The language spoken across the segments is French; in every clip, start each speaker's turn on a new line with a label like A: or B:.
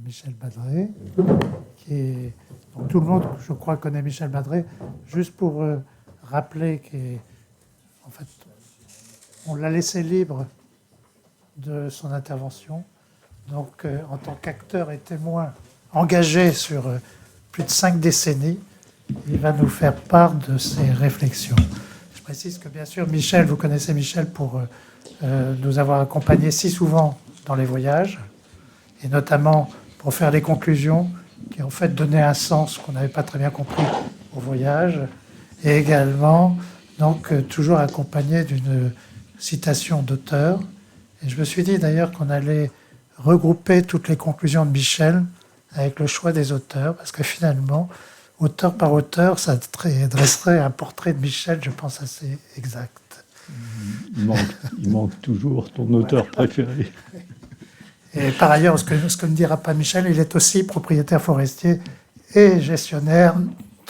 A: Michel Badré, donc tout le monde, je crois, connaît Michel Badré. Juste pour rappeler qu'en fait, on l'a laissé libre de son intervention. Donc, en tant qu'acteur et témoin engagé sur plus de 5 décennies, il va nous faire part de ses réflexions. Je précise que, bien sûr, Michel, vous connaissez Michel pour nous avoir accompagnés si souvent dans les voyages, et notamment pour faire les conclusions qui, en fait, donnaient un sens qu'on n'avait pas très bien compris au voyage, et également, donc, toujours accompagné d'une citation d'auteur. Et je me suis dit, d'ailleurs, qu'on allait regrouper toutes les conclusions de Michel avec le choix des auteurs, parce que finalement, auteur par auteur, ça dresserait un portrait de Michel, je pense, assez exact.
B: Il manque toujours ton auteur préféré.
A: Et par ailleurs, ce que ne dira pas Michel, il est aussi propriétaire forestier et gestionnaire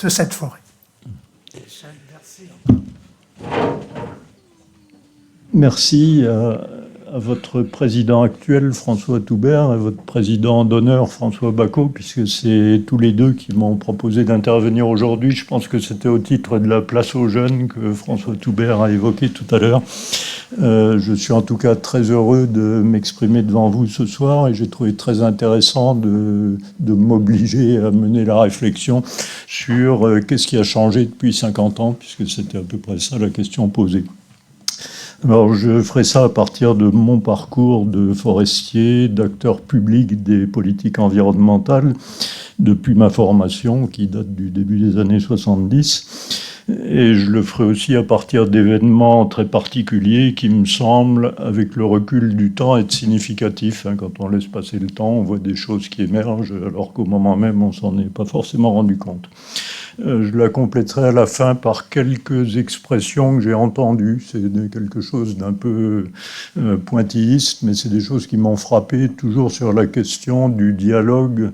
A: de cette forêt. Michel, merci.
B: Merci à votre président actuel, François Toubert, et votre président d'honneur, François Bacot, puisque c'est tous les deux qui m'ont proposé d'intervenir aujourd'hui. Je pense que c'était au titre de la place aux jeunes que François Toubert a évoqué tout à l'heure. Je suis en tout cas très heureux de m'exprimer devant vous ce soir et j'ai trouvé très intéressant de m'obliger à mener la réflexion sur qu'est-ce qui a changé depuis 50 ans, puisque c'était à peu près ça la question posée. Alors je ferai ça à partir de mon parcours de forestier, d'acteur public des politiques environnementales, depuis ma formation qui date du début des années 70. Et je le ferai aussi à partir d'événements très particuliers qui me semblent, avec le recul du temps, être significatifs. Quand on laisse passer le temps, on voit des choses qui émergent, alors qu'au moment même, on s'en est pas forcément rendu compte. Je la compléterai à la fin par quelques expressions que j'ai entendues. C'est quelque chose d'un peu pointilliste, mais c'est des choses qui m'ont frappé, toujours sur la question du dialogue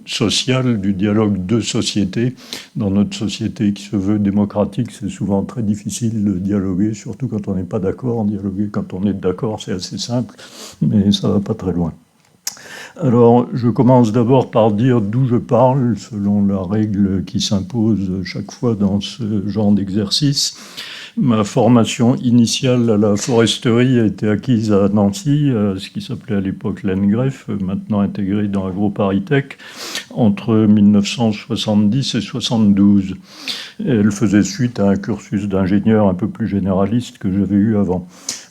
B: social, du dialogue de société. Dans notre société qui se veut démocratique, c'est souvent très difficile de dialoguer, surtout quand on n'est pas d'accord. Dialoguer quand on est d'accord, c'est assez simple, mais ça va pas très loin. Alors, je commence d'abord par dire d'où je parle, selon la règle qui s'impose chaque fois dans ce genre d'exercice. Ma formation initiale à la foresterie a été acquise à Nancy, ce qui s'appelait à l'époque l'ENGREF, maintenant intégré dans AgroParisTech, entre 1970 et 72. Elle faisait suite à un cursus d'ingénieur un peu plus généraliste que j'avais eu avant.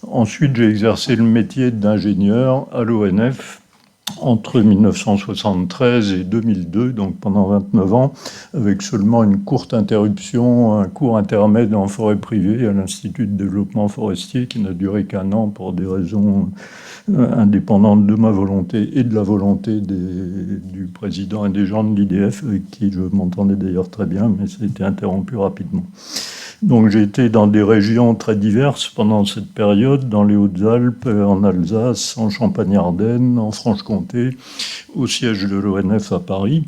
B: Ensuite, j'ai exercé le métier d'ingénieur à l'ONF, entre 1973 et 2002, donc pendant 29 ans, avec seulement une courte interruption, un court intermède en forêt privée à l'Institut de développement forestier qui n'a duré qu'un an pour des raisons indépendantes de ma volonté et de la volonté du président et des gens de l'IDF, avec qui je m'entendais d'ailleurs très bien, mais ça a été interrompu rapidement. Donc j'ai été dans des régions très diverses pendant cette période, dans les Hautes-Alpes, en Alsace, en Champagne-Ardenne, en Franche-Comté, au siège de l'ONF à Paris.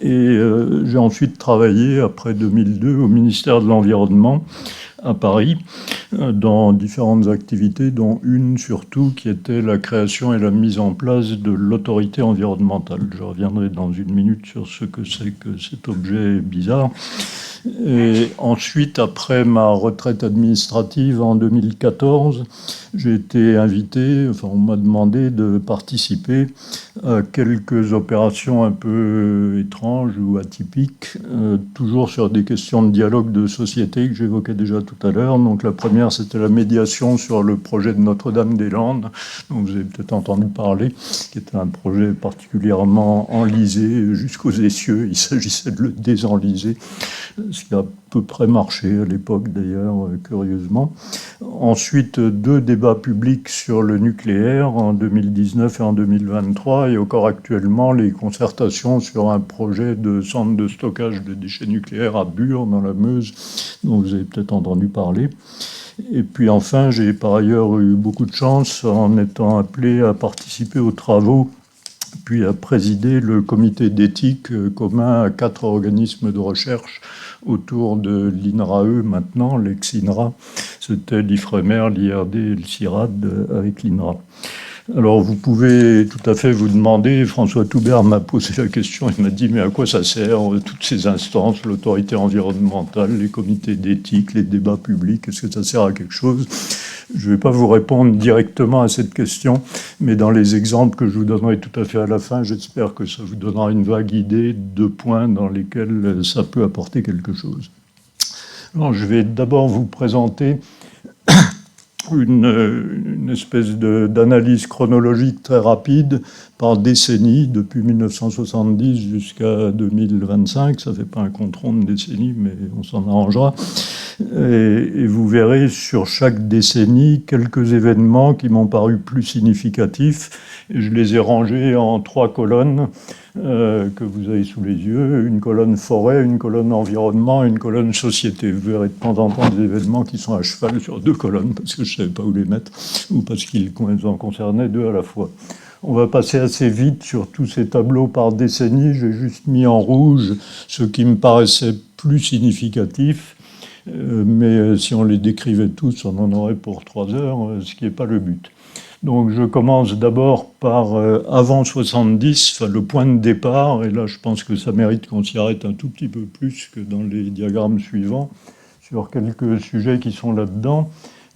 B: Et j'ai ensuite travaillé, après 2002, au ministère de l'Environnement à Paris, dans différentes activités, dont une surtout qui était la création et la mise en place de l'autorité environnementale. Je reviendrai dans une minute sur ce que c'est que cet objet bizarre. Et ensuite, après ma retraite administrative en 2014, j'ai été invité, on m'a demandé de participer à quelques opérations un peu étranges ou atypiques, toujours sur des questions de dialogue de société que j'évoquais déjà tout à l'heure. Donc la première, c'était la médiation sur le projet de Notre-Dame-des-Landes, dont vous avez peut-être entendu parler, qui était un projet particulièrement enlisé jusqu'aux essieux. Il s'agissait de le désenliser, ce qui a à peu près marché à l'époque d'ailleurs, curieusement. Ensuite, 2 débats publics sur le nucléaire en 2019 et en 2023, et encore actuellement les concertations sur un projet de centre de stockage de déchets nucléaires à Bure, dans la Meuse, dont vous avez peut-être entendu parler. Et puis enfin, j'ai par ailleurs eu beaucoup de chance en étant appelé à participer aux travaux puis à présider le comité d'éthique commun à 4 organismes de recherche autour de l'INRAE maintenant, l'ex-INRA. C'était l'IFREMER, l'IRD et le CIRAD avec l'INRA. Alors, vous pouvez tout à fait vous demander, François Toubert m'a posé la question, il m'a dit, mais à quoi ça sert, toutes ces instances, l'autorité environnementale, les comités d'éthique, les débats publics, est-ce que ça sert à quelque chose? Je ne vais pas vous répondre directement à cette question, mais dans les exemples que je vous donnerai tout à fait à la fin, j'espère que ça vous donnera une vague idée de points dans lesquels ça peut apporter quelque chose. Alors, je vais d'abord vous présenter une espèce d'analyse chronologique très rapide par décennie, depuis 1970 jusqu'à 2025. Ça ne fait pas un compte rond de décennie, mais on s'en arrangera. Et vous verrez sur chaque décennie quelques événements qui m'ont paru plus significatifs. Et je les ai rangés en 3 colonnes que vous avez sous les yeux. Une colonne forêt, une colonne environnement, une colonne société. Vous verrez de temps en temps des événements qui sont à cheval sur 2 colonnes parce que je ne savais pas où les mettre ou parce qu'ils en concernaient 2 à la fois. On va passer assez vite sur tous ces tableaux par décennie. J'ai juste mis en rouge ce qui me paraissait plus significatif. Mais si on les décrivait tous, on en aurait pour 3 heures, ce qui n'est pas le but. Donc je commence d'abord par avant 70, enfin, le point de départ, et là je pense que ça mérite qu'on s'y arrête un tout petit peu plus que dans les diagrammes suivants, sur quelques sujets qui sont là-dedans.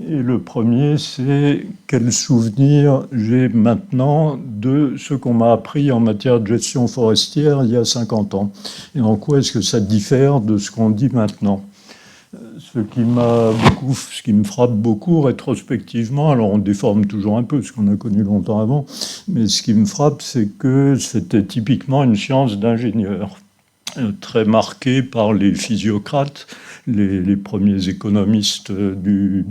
B: Et le premier, c'est quel souvenir j'ai maintenant de ce qu'on m'a appris en matière de gestion forestière il y a 50 ans. Et en quoi est-ce que ça diffère de ce qu'on dit maintenant ? Ce qui me frappe beaucoup rétrospectivement, alors on déforme toujours un peu ce qu'on a connu longtemps avant, mais ce qui me frappe, c'est que c'était typiquement une science d'ingénieur, très marquée par les physiocrates, les premiers économistes du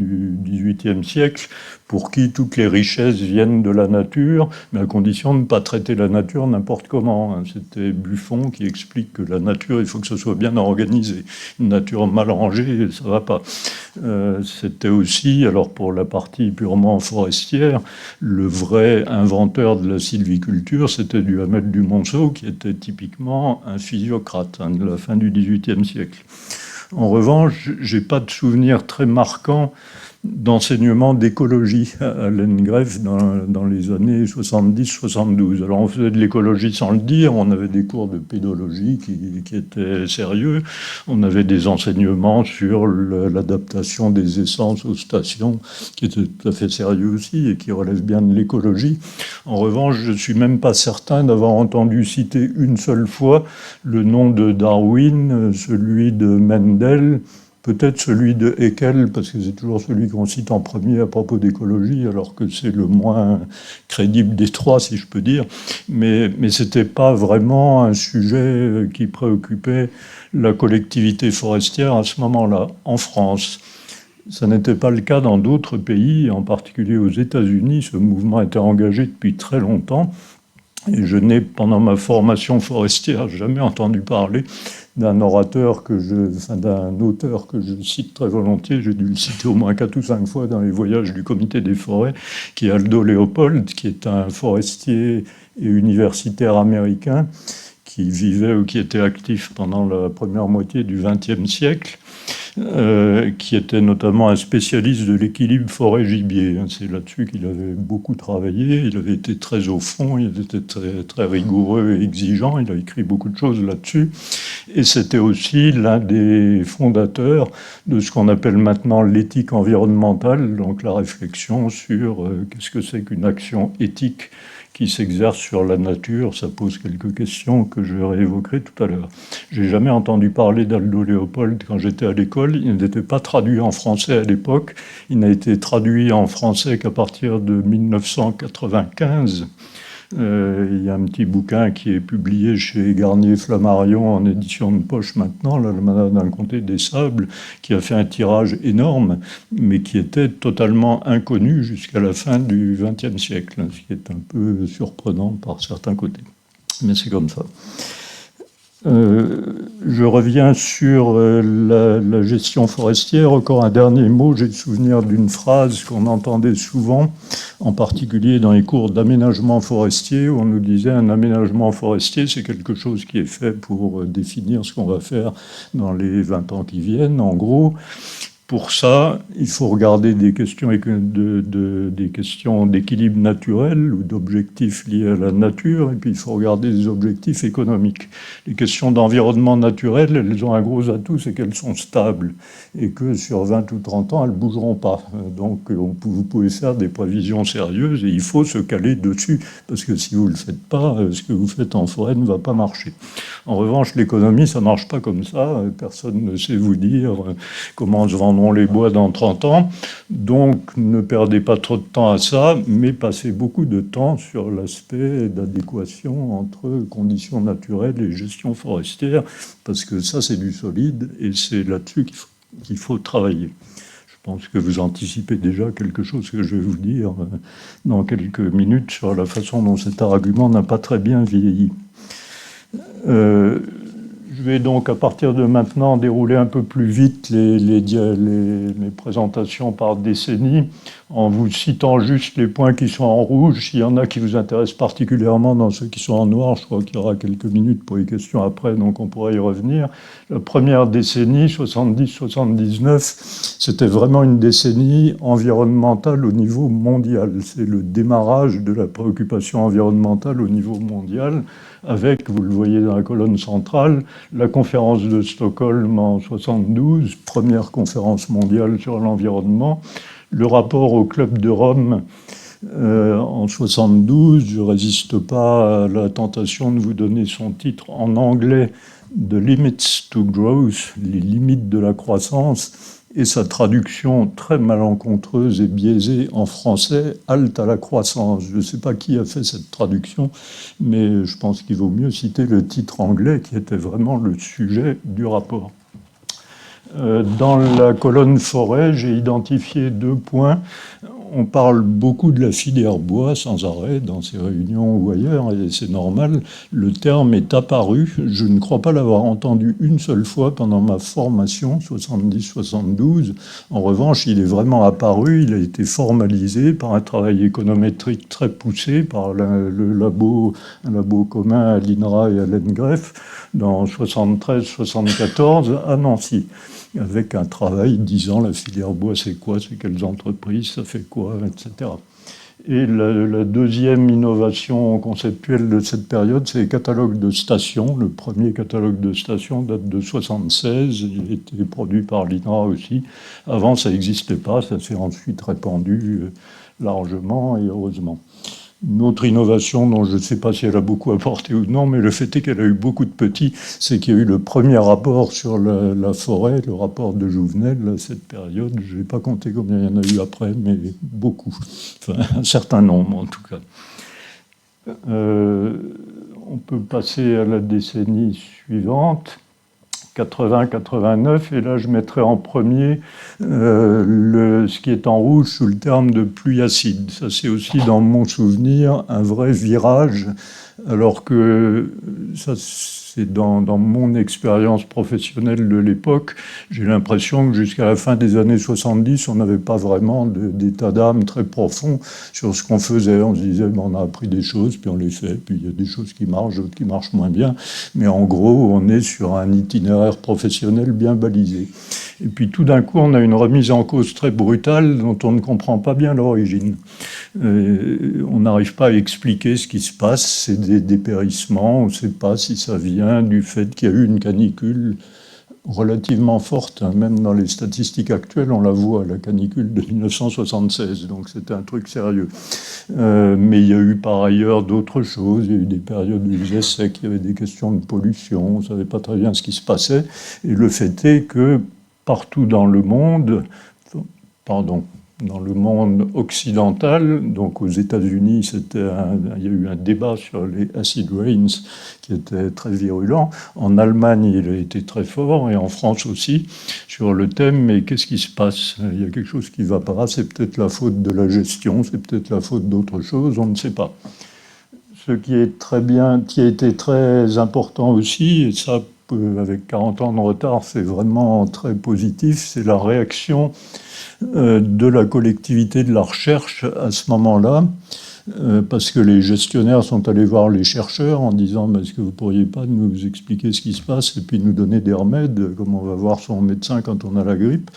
B: XVIIIe siècle, pour qui toutes les richesses viennent de la nature, mais à condition de ne pas traiter la nature n'importe comment. C'était Buffon qui explique que la nature, il faut que ce soit bien organisé. Une nature mal rangée, ça ne va pas. C'était aussi, alors pour la partie purement forestière, le vrai inventeur de la sylviculture, c'était Duhamel du Monceau, qui était typiquement un physiocrate de la fin du XVIIIe siècle. En revanche, je n'ai pas de souvenir très marquant d'enseignement d'écologie à Landgrave dans les années 70-72. Alors on faisait de l'écologie sans le dire, on avait des cours de pédologie qui étaient sérieux, on avait des enseignements sur l'adaptation des essences aux stations qui étaient tout à fait sérieux aussi et qui relèvent bien de l'écologie. En revanche, je ne suis même pas certain d'avoir entendu citer une seule fois le nom de Darwin, celui de Mendel, peut-être celui de Haeckel, parce que c'est toujours celui qu'on cite en premier à propos d'écologie, alors que c'est le moins crédible des 3, si je peux dire. Mais ce n'était pas vraiment un sujet qui préoccupait la collectivité forestière à ce moment-là, en France. Ça n'était pas le cas dans d'autres pays, en particulier aux États-Unis. Ce mouvement était engagé depuis très longtemps. Et je n'ai, pendant ma formation forestière, jamais entendu parler d'un auteur que je cite très volontiers, j'ai dû le citer au moins 4 ou 5 fois dans les voyages du comité des forêts, qui est Aldo Leopold, qui est un forestier et universitaire américain qui vivait ou qui était actif pendant la première moitié du XXe siècle, qui était notamment un spécialiste de l'équilibre forêt-gibier. C'est là-dessus qu'il avait beaucoup travaillé, il avait été très au fond, il était très, très rigoureux et exigeant, il a écrit beaucoup de choses là-dessus, et c'était aussi l'un des fondateurs de ce qu'on appelle maintenant l'éthique environnementale, donc la réflexion sur qu'est-ce que c'est qu'une action éthique qui s'exerce sur la nature. Ça pose quelques questions que je réévoquerai tout à l'heure. J'ai jamais entendu parler d'Aldo Leopold quand j'étais à l'école. Il n'était pas traduit en français à l'époque. Il n'a été traduit en français qu'à partir de 1995. Il y a un petit bouquin qui est publié chez Garnier-Flammarion en édition de poche maintenant, l'Almanach d'un comté des Sables, qui a fait un tirage énorme, mais qui était totalement inconnu jusqu'à la fin du XXe siècle, ce qui est un peu surprenant par certains côtés. Mais c'est comme ça. Je reviens sur la gestion forestière. Encore un dernier mot, j'ai le souvenir d'une phrase qu'on entendait souvent, en particulier dans les cours d'aménagement forestier, où on nous disait un aménagement forestier, c'est quelque chose qui est fait pour définir ce qu'on va faire dans les 20 ans qui viennent, en gros. Pour ça, il faut regarder des questions d'équilibre naturel ou d'objectifs liés à la nature, et puis il faut regarder des objectifs économiques. Les questions d'environnement naturel, elles ont un gros atout, c'est qu'elles sont stables, et que sur 20 ou 30 ans, elles ne bougeront pas. Donc vous pouvez faire des prévisions sérieuses, et il faut se caler dessus, parce que si vous ne le faites pas, ce que vous faites en forêt ne va pas marcher. En revanche, l'économie, ça ne marche pas comme ça. Personne ne sait vous dire comment se vendront les bois dans 30 ans. Donc, ne perdez pas trop de temps à ça, mais passez beaucoup de temps sur l'aspect d'adéquation entre conditions naturelles et gestion forestière, parce que ça, c'est du solide, et c'est là-dessus qu'il faut travailler. Je pense que vous anticipez déjà quelque chose que je vais vous dire dans quelques minutes sur la façon dont cet argument n'a pas très bien vieilli. Je vais donc à partir de maintenant dérouler un peu plus vite les présentations par décennie en vous citant juste les points qui sont en rouge. S'il y en a qui vous intéressent particulièrement dans ceux qui sont en noir, je crois qu'il y aura quelques minutes pour les questions après, donc on pourra y revenir. La première décennie, 70-79, c'était vraiment une décennie environnementale au niveau mondial. C'est le démarrage de la préoccupation environnementale au niveau mondial, avec, vous le voyez dans la colonne centrale, la conférence de Stockholm en 72, première conférence mondiale sur l'environnement, le rapport au Club de Rome en 72. Je ne résiste pas à la tentation de vous donner son titre en anglais, The Limits to Growth, les limites de la croissance, et sa traduction très malencontreuse et biaisée en français, halte à la croissance. Je ne sais pas qui a fait cette traduction, mais je pense qu'il vaut mieux citer le titre anglais qui était vraiment le sujet du rapport. Dans la colonne forêt, j'ai identifié 2 points. On parle beaucoup de la filière bois sans arrêt dans ces réunions ou ailleurs, et c'est normal. Le terme est apparu. Je ne crois pas l'avoir entendu une seule fois pendant ma formation, 70-72. En revanche, il est vraiment apparu. Il a été formalisé par un travail économétrique très poussé par un labo commun à l'INRA et à l'ENGREF dans 73-74 à Nancy, avec un travail disant la filière bois c'est quoi, c'est quelles entreprises, ça fait quoi, etc. Et la deuxième innovation conceptuelle de cette période, c'est les catalogues de stations. Le premier catalogue de stations date de 76, il a été produit par l'INRA aussi. Avant, ça n'existait pas, ça s'est ensuite répandu largement et heureusement. Une autre innovation dont je ne sais pas si elle a beaucoup apporté ou non, mais le fait est qu'elle a eu beaucoup de petits, c'est qu'il y a eu le premier rapport sur la forêt, le rapport de Jouvenel à cette période. Je n'ai pas compté combien il y en a eu après, mais beaucoup. Enfin, un certain nombre en tout cas. On peut passer à la décennie suivante. 80-89, et là je mettrai en premier ce qui est en rouge sous le terme de pluie acide. Ça c'est aussi dans mon souvenir un vrai virage, alors que ça c'est dans mon expérience professionnelle de l'époque, j'ai l'impression que jusqu'à la fin des années 70, on n'avait pas vraiment d'état d'âme très profond sur ce qu'on faisait. On se disait, on a appris des choses, puis on les fait, puis il y a des choses qui marchent, d'autres qui marchent moins bien. Mais en gros, on est sur un itinéraire professionnel bien balisé. Et puis tout d'un coup, on a une remise en cause très brutale dont on ne comprend pas bien l'origine. On n'arrive pas à expliquer ce qui se passe, c'est des dépérissements, on ne sait pas si ça vient du fait qu'il y a eu une canicule relativement forte, hein, même dans les statistiques actuelles, on la voit, la canicule de 1976, donc c'était un truc sérieux. Mais il y a eu par ailleurs d'autres choses, il y a eu des périodes où il faisait sec, il y avait des questions de pollution, on ne savait pas très bien ce qui se passait, et le fait est que partout dans le monde, dans le monde occidental, donc aux États-Unis, il y a eu un débat sur les acid rains qui était très virulent. En Allemagne, il a été très fort, et en France aussi, sur le thème, mais qu'est-ce qui se passe? Il y a quelque chose qui ne va pas, c'est peut-être la faute de la gestion, c'est peut-être la faute d'autre chose, on ne sait pas. Ce qui est très bien, qui a été très important aussi, et ça, avec 40 ans de retard, c'est vraiment très positif, c'est la réaction de la collectivité de la recherche à ce moment-là. parce que les gestionnaires sont allés voir les chercheurs en disant « Est-ce que vous ne pourriez pas nous expliquer ce qui se passe et puis nous donner des remèdes, comme on va voir son médecin quand on a la grippe ?»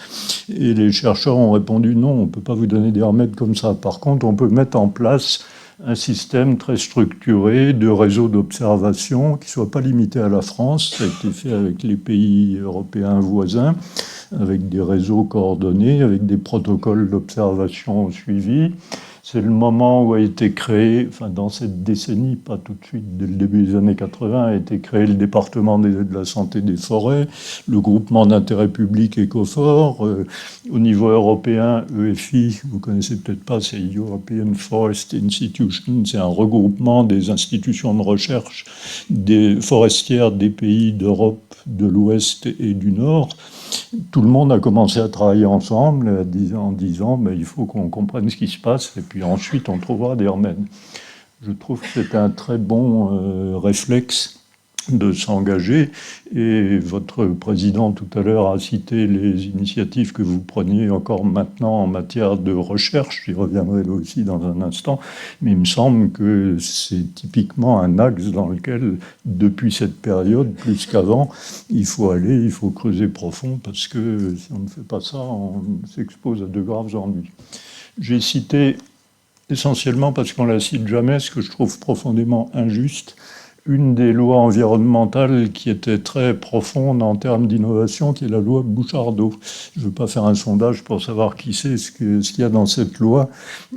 B: Et les chercheurs ont répondu « Non, on ne peut pas vous donner des remèdes comme ça. Par contre, on peut mettre en place un système très structuré de réseaux d'observation qui ne soit pas limité à la France. Ça a été fait avec les pays européens voisins, avec des réseaux coordonnés, avec des protocoles d'observation suivis. C'est le moment où a été créé, enfin dans cette décennie, pas tout de suite, dès le début des années 80, a été créé le département de la santé des forêts, le groupement d'intérêt public Ecofort. Au niveau européen, EFI, vous connaissez peut-être pas, c'est European Forest Institution, c'est un regroupement des institutions de recherche des forestières des pays d'Europe de l'Ouest et du Nord. Tout le monde a commencé à travailler ensemble en disant il faut qu'on comprenne ce qui se passe et puis ensuite on trouvera des remèdes. Je trouve que c'est un très bon réflexe de s'engager et votre président tout à l'heure a cité les initiatives que vous preniez encore maintenant en matière de recherche, j'y reviendrai là aussi dans un instant, mais il me semble que c'est typiquement un axe dans lequel depuis cette période, plus qu'avant, il faut aller, il faut creuser profond parce que si on ne fait pas ça, on s'expose à de graves ennuis. J'ai cité essentiellement parce qu'on la cite jamais, ce que je trouve profondément injuste, une des lois environnementales qui était très profonde en termes d'innovation, qui est la loi Bouchardot. Je ne veux pas faire un sondage pour savoir qui c'est, ce qu'il y a dans cette loi.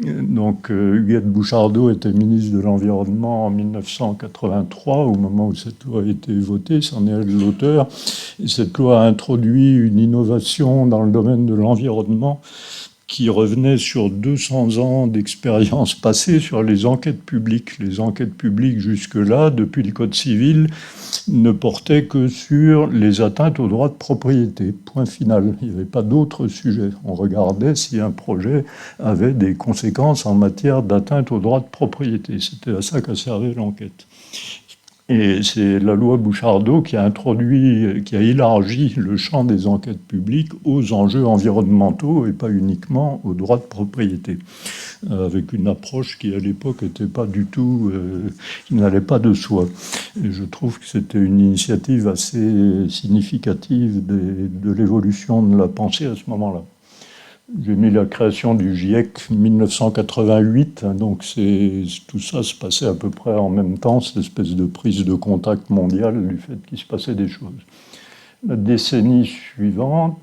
B: Donc, Huguette Bouchardot était ministre de l'Environnement en 1983, au moment où cette loi a été votée, c'en est elle l'auteur. Et cette loi a introduit une innovation dans le domaine de l'environnement qui revenait sur 200 ans d'expérience passée sur les enquêtes publiques. Les enquêtes publiques, jusque-là, depuis le Code civil, ne portaient que sur les atteintes aux droits de propriété. Point final. Il n'y avait pas d'autres sujets. On regardait si un projet avait des conséquences en matière d'atteinte aux droits de propriété. C'était à ça qu'a servi l'enquête. Et c'est la loi Bouchardot qui a élargi le champ des enquêtes publiques aux enjeux environnementaux et pas uniquement aux droits de propriété, avec une approche qui à l'époque n'était pas du tout, qui n'allait pas de soi. Et je trouve que c'était une initiative assez significative de l'évolution de la pensée à ce moment-là. J'ai mis la création du GIEC 1988, donc tout ça se passait à peu près en même temps, cette espèce de prise de contact mondiale du fait qu'il se passait des choses. La décennie suivante,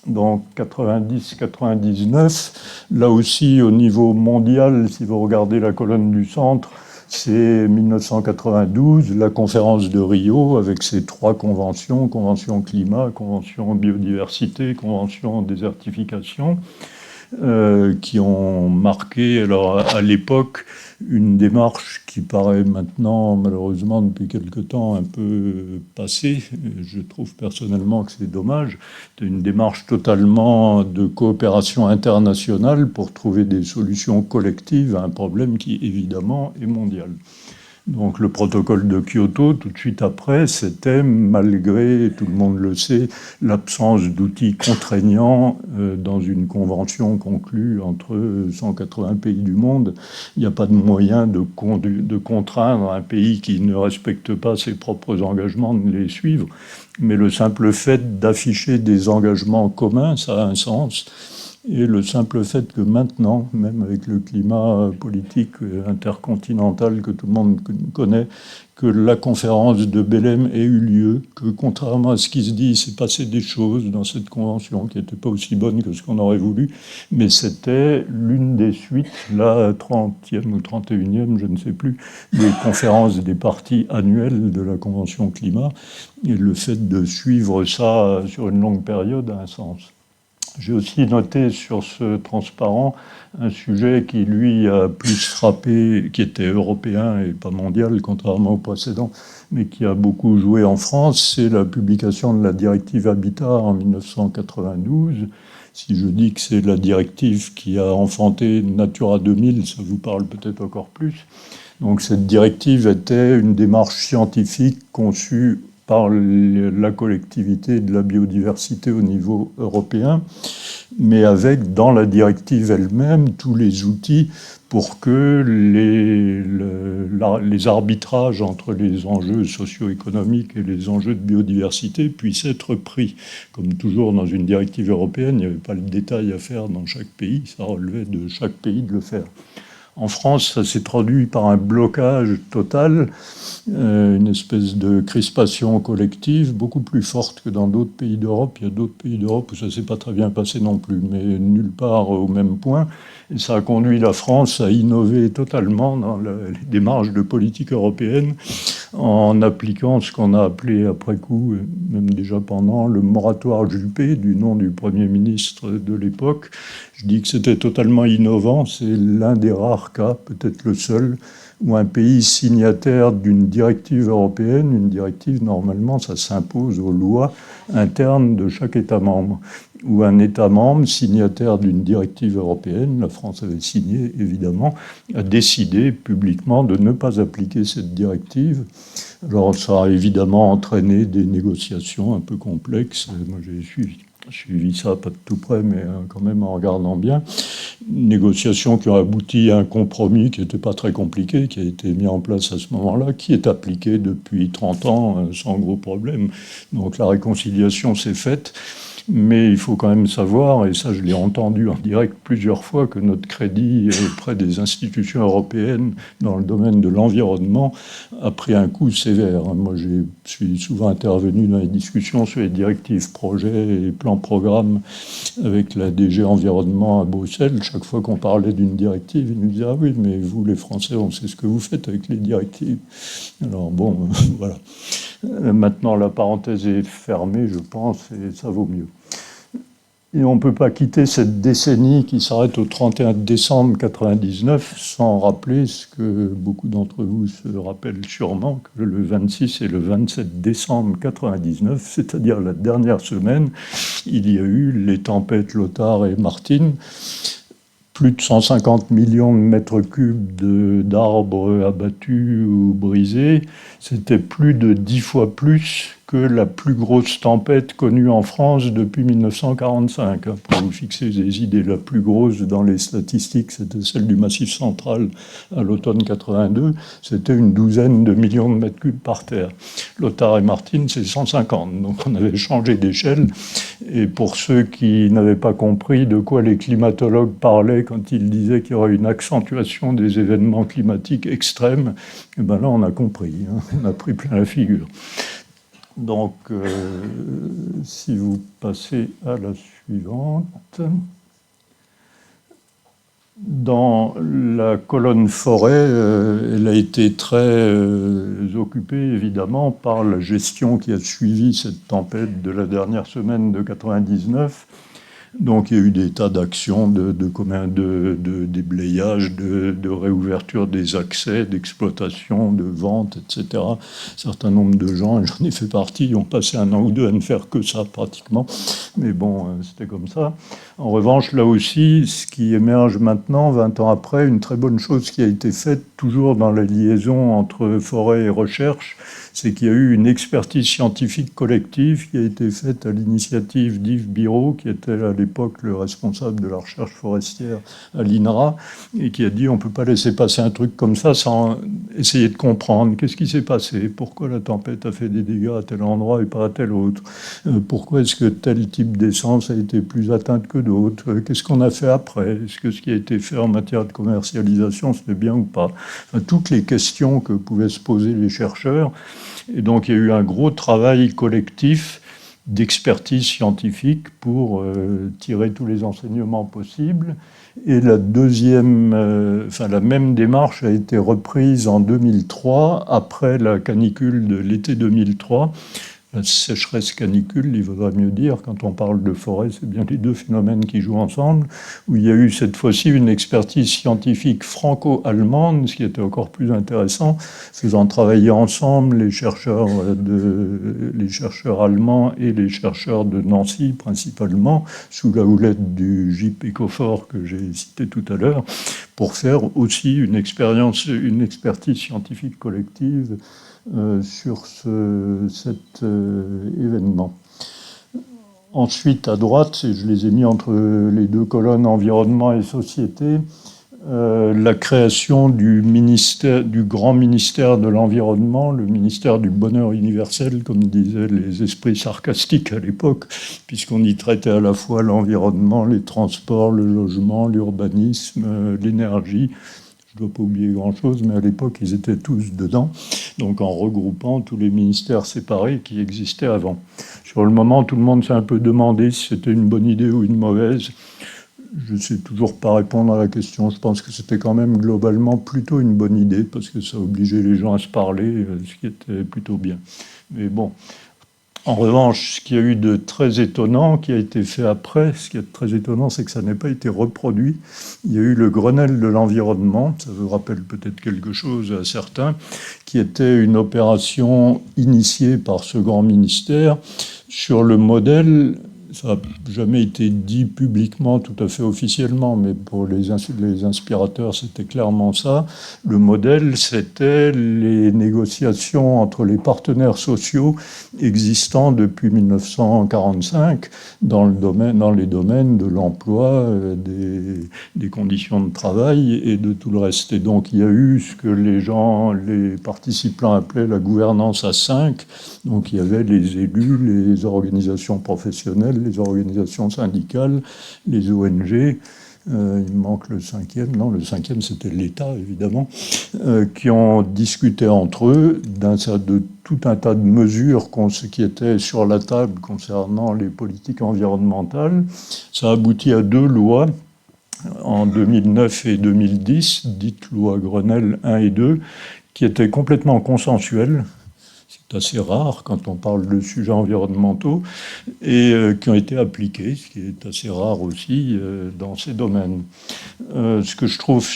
B: donc 90-99, là aussi au niveau mondial, si vous regardez la colonne du centre, c'est 1992, la conférence de Rio, avec ses 3 conventions, convention climat, convention biodiversité, convention désertification, qui ont marqué, alors à l'époque, une démarche qui paraît maintenant, malheureusement, depuis quelque temps, un peu passée. Je trouve personnellement que c'est dommage. C'est une démarche totalement de coopération internationale pour trouver des solutions collectives à un problème qui, évidemment, est mondial. Donc le protocole de Kyoto, tout de suite après, c'était, malgré, tout le monde le sait, l'absence d'outils contraignants dans une convention conclue entre 180 pays du monde. Il n'y a pas de moyen de contraindre un pays qui ne respecte pas ses propres engagements de les suivre. Mais le simple fait d'afficher des engagements communs, ça a un sens. Et le simple fait que maintenant, même avec le climat politique intercontinental que tout le monde connaît, que la conférence de Belém ait eu lieu, que contrairement à ce qui se dit, il s'est passé des choses dans cette convention qui n'étaient pas aussi bonnes que ce qu'on aurait voulu, mais c'était l'une des suites, la 30e ou 31e, je ne sais plus, des conférences des parties annuelles de la convention climat, et le fait de suivre ça sur une longue période a un sens. J'ai aussi noté sur ce transparent un sujet qui, lui, a plus frappé, qui était européen et pas mondial, contrairement au précédent, mais qui a beaucoup joué en France, c'est la publication de la directive Habitat en 1992. Si je dis que c'est la directive qui a enfanté Natura 2000, ça vous parle peut-être encore plus. Donc cette directive était une démarche scientifique conçue par la collectivité de la biodiversité au niveau européen, mais avec dans la directive elle-même tous les outils pour que les arbitrages entre les enjeux socio-économiques et les enjeux de biodiversité puissent être pris. Comme toujours dans une directive européenne, il n'y avait pas le détail à faire dans chaque pays, ça relevait de chaque pays de le faire. En France, ça s'est traduit par un blocage total, une espèce de crispation collective beaucoup plus forte que dans d'autres pays d'Europe. Il y a d'autres pays d'Europe où ça ne s'est pas très bien passé non plus, mais nulle part au même point. Et ça a conduit la France à innover totalement dans les démarches de politique européenne en appliquant ce qu'on a appelé après coup, même déjà pendant, le moratoire Juppé, du nom du Premier ministre de l'époque. Je dis que c'était totalement innovant, c'est l'un des rares cas, peut-être le seul, où un pays signataire d'une directive européenne, une directive, normalement, ça s'impose aux lois internes de chaque État membre, ou un État membre signataire d'une directive européenne, la France avait signé évidemment, a décidé publiquement de ne pas appliquer cette directive. Alors ça a évidemment entraîné des négociations un peu complexes. Moi j'ai suivi ça pas de tout près, mais quand même en regardant bien. Négociations qui ont abouti à un compromis qui n'était pas très compliqué, qui a été mis en place à ce moment-là, qui est appliqué depuis 30 ans sans gros problème. Donc la réconciliation s'est faite. Mais il faut quand même savoir, et ça je l'ai entendu en direct plusieurs fois, que notre crédit auprès des institutions européennes dans le domaine de l'environnement a pris un coup sévère. Moi je suis souvent intervenu dans les discussions sur les directives projets et plans programmes avec la DG Environnement à Bruxelles. Chaque fois qu'on parlait d'une directive, ils nous disaient « Ah oui, mais vous les Français, on sait ce que vous faites avec les directives. » Alors bon, voilà. Maintenant, la parenthèse est fermée, je pense, et ça vaut mieux. Et on ne peut pas quitter cette décennie qui s'arrête au 31 décembre 1999 sans rappeler ce que beaucoup d'entre vous se rappellent sûrement, que le 26 et le 27 décembre 1999, c'est-à-dire la dernière semaine, il y a eu les tempêtes Lothar et Martin. Plus de 150 millions de mètres cubes d'arbres abattus ou brisés. C'était plus de 10 fois plus que la plus grosse tempête connue en France depuis 1945. Pour vous fixer des idées, la plus grosse dans les statistiques, c'était celle du Massif central à l'automne 82. C'était une douzaine de millions de mètres cubes par terre. Lothar et Martin, c'est 150. Donc on avait changé d'échelle. Et pour ceux qui n'avaient pas compris de quoi les climatologues parlaient quand ils disaient qu'il y aurait une accentuation des événements climatiques extrêmes, et ben là on a compris, on a pris plein la figure. Donc, si vous passez à la suivante, dans la colonne forêt, elle a été très occupée évidemment par la gestion qui a suivi cette tempête de la dernière semaine de 99. Donc il y a eu des tas d'actions de déblayage, de réouverture des accès, d'exploitation, de vente, etc. Un certain nombre de gens, et j'en ai fait partie, ont passé un an ou deux à ne faire que ça pratiquement. Mais bon, c'était comme ça. En revanche, là aussi, ce qui émerge maintenant, 20 ans après, une très bonne chose qui a été faite, toujours dans la liaison entre forêt et recherche, c'est qu'il y a eu une expertise scientifique collective qui a été faite à l'initiative d'Yves Biraud, qui était à l'époque le responsable de la recherche forestière à l'INRA, et qui a dit on ne peut pas laisser passer un truc comme ça sans essayer de comprendre qu'est-ce qui s'est passé, pourquoi la tempête a fait des dégâts à tel endroit et pas à tel autre, pourquoi est-ce que tel type d'essence a été plus atteinte que d'autres, qu'est-ce qu'on a fait après, est-ce que ce qui a été fait en matière de commercialisation c'était bien ou pas, enfin, toutes les questions que pouvaient se poser les chercheurs. Et donc il y a eu un gros travail collectif d'expertise scientifique pour tirer tous les enseignements possibles. Et la même démarche a été reprise en 2003, après la canicule de l'été 2003. La sécheresse canicule, il vaudrait mieux dire, quand on parle de forêt, c'est bien les deux phénomènes qui jouent ensemble, où il y a eu cette fois-ci une expertise scientifique franco-allemande, ce qui était encore plus intéressant, faisant travailler ensemble les chercheurs allemands et les chercheurs de Nancy principalement, sous la houlette du GIP Ecofort que j'ai cité tout à l'heure, pour faire aussi une expertise scientifique collective sur cet événement. Ensuite, à droite, et je les ai mis entre les deux colonnes environnement et société, la création du grand ministère de l'environnement, le ministère du bonheur universel, comme disaient les esprits sarcastiques à l'époque, puisqu'on y traitait à la fois l'environnement, les transports, le logement, l'urbanisme, l'énergie. Je ne dois pas oublier grand-chose, mais à l'époque, ils étaient tous dedans, donc en regroupant tous les ministères séparés qui existaient avant. Sur le moment, tout le monde s'est un peu demandé si c'était une bonne idée ou une mauvaise. Je ne sais toujours pas répondre à la question. Je pense que c'était quand même globalement plutôt une bonne idée, parce que ça obligeait les gens à se parler, ce qui était plutôt bien. Mais bon, en revanche, ce qu'il y a eu de très étonnant, qui a été fait après, ce qui est très étonnant, c'est que ça n'ait pas été reproduit. Il y a eu le Grenelle de l'environnement, ça vous rappelle peut-être quelque chose à certains, qui était une opération initiée par ce grand ministère sur le modèle. Ça n'a jamais été dit publiquement, tout à fait officiellement, mais pour les inspirateurs, c'était clairement ça. Le modèle, c'était les négociations entre les partenaires sociaux existants depuis 1945 dans les domaines de l'emploi, des conditions de travail et de tout le reste. Et donc, il y a eu ce que les participants appelaient la gouvernance à 5. Donc, il y avait les élus, les organisations professionnelles, les organisations syndicales, les ONG, il me manque le cinquième, non, le cinquième c'était l'État évidemment, qui ont discuté entre eux de tout un tas de mesures qui étaient sur la table concernant les politiques environnementales. Ça aboutit à 2 lois en 2009 et 2010, dites loi Grenelle 1 et 2, qui étaient complètement consensuelles. C'est assez rare quand on parle de sujets environnementaux, et qui ont été appliqués, ce qui est assez rare aussi dans ces domaines. Ce que je trouve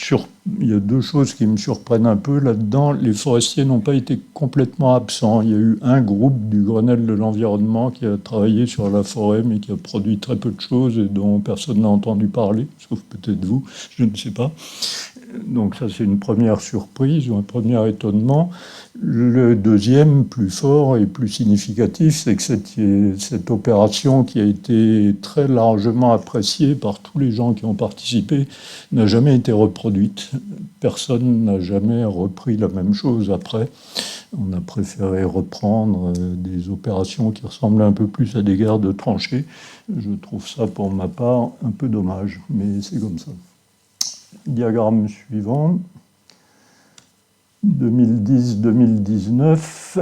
B: il y a 2 choses qui me surprennent un peu là-dedans. Les forestiers n'ont pas été complètement absents. Il y a eu un groupe du Grenelle de l'environnement qui a travaillé sur la forêt, mais qui a produit très peu de choses et dont personne n'a entendu parler, sauf peut-être vous, je ne sais pas. Donc ça, c'est une première surprise ou un premier étonnement. Le deuxième, plus fort et plus significatif, c'est que cette opération qui a été très largement appréciée par tous les gens qui ont participé n'a jamais été reproduite. Personne n'a jamais repris la même chose après. On a préféré reprendre des opérations qui ressemblent un peu plus à des guerres de tranchées. Je trouve ça, pour ma part, un peu dommage, mais c'est comme ça. Diagramme suivant. 2010-2019.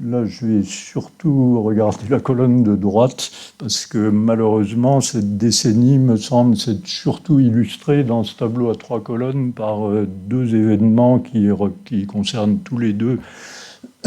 B: Là, je vais surtout regarder la colonne de droite, parce que malheureusement, cette décennie me semble s'être surtout illustrée dans ce tableau à 3 colonnes par 2 événements qui concernent tous les deux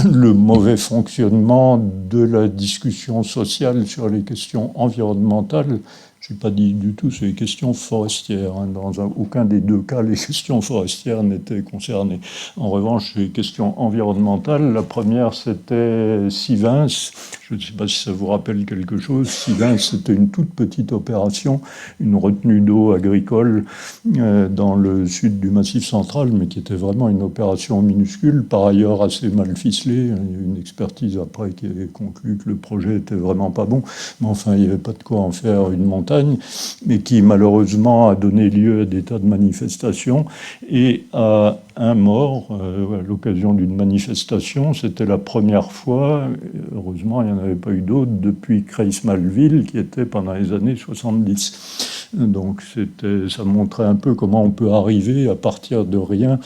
B: le mauvais fonctionnement de la discussion sociale sur les questions environnementales. Je n'ai pas dit du tout sur les questions forestières. Dans aucun des 2 cas, les questions forestières n'étaient concernées. En revanche, les questions environnementales, la première, c'était Sivins. Je ne sais pas si ça vous rappelle quelque chose. Sivins, c'était une toute petite opération, une retenue d'eau agricole dans le sud du Massif central, mais qui était vraiment une opération minuscule, par ailleurs assez mal ficelée. Il y a eu une expertise après qui avait conclu que le projet était vraiment pas bon. Mais enfin, il n'y avait pas de quoi en faire une montagne, mais qui malheureusement a donné lieu à des tas de manifestations et à un mort à l'occasion d'une manifestation. C'était la première fois, heureusement il n'y en avait pas eu d'autres, depuis Creil-Malville, qui était pendant les années 70. Donc ça montrait un peu comment on peut arriver à partir de rien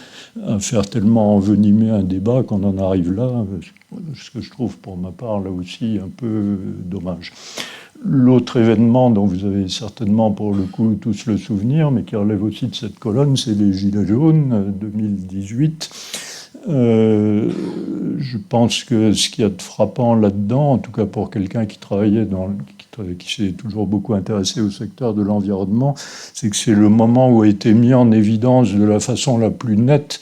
B: à faire tellement envenimer un débat qu'on en arrive là, ce que je trouve pour ma part là aussi un peu dommage. L'autre événement dont vous avez certainement pour le coup tous le souvenir, mais qui relève aussi de cette colonne, c'est les Gilets jaunes 2018. Je pense que ce qu'il y a de frappant là-dedans, en tout cas pour quelqu'un qui travaillait qui s'est toujours beaucoup intéressé au secteur de l'environnement, c'est que c'est le moment où a été mis en évidence de la façon la plus nette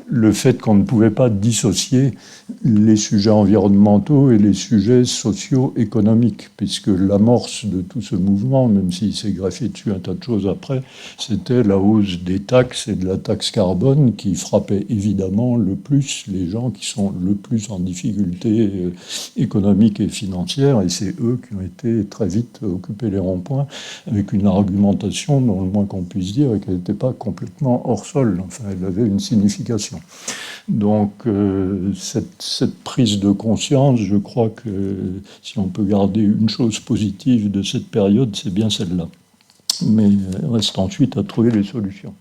B: le fait qu'on ne pouvait pas dissocier les sujets environnementaux et les sujets socio-économiques, puisque l'amorce de tout ce mouvement, même s'il s'est greffé dessus un tas de choses après, c'était la hausse des taxes et de la taxe carbone qui frappait évidemment le plus les gens qui sont le plus en difficulté économique et financière, et c'est eux qui ont été très vite occupés les ronds-points avec une argumentation dont le moins qu'on puisse dire est qu'elle n'était pas complètement hors sol, enfin elle avait une signification. Donc cette prise de conscience, je crois que si on peut garder une chose positive de cette période, c'est bien celle-là. Mais il reste ensuite à trouver les solutions.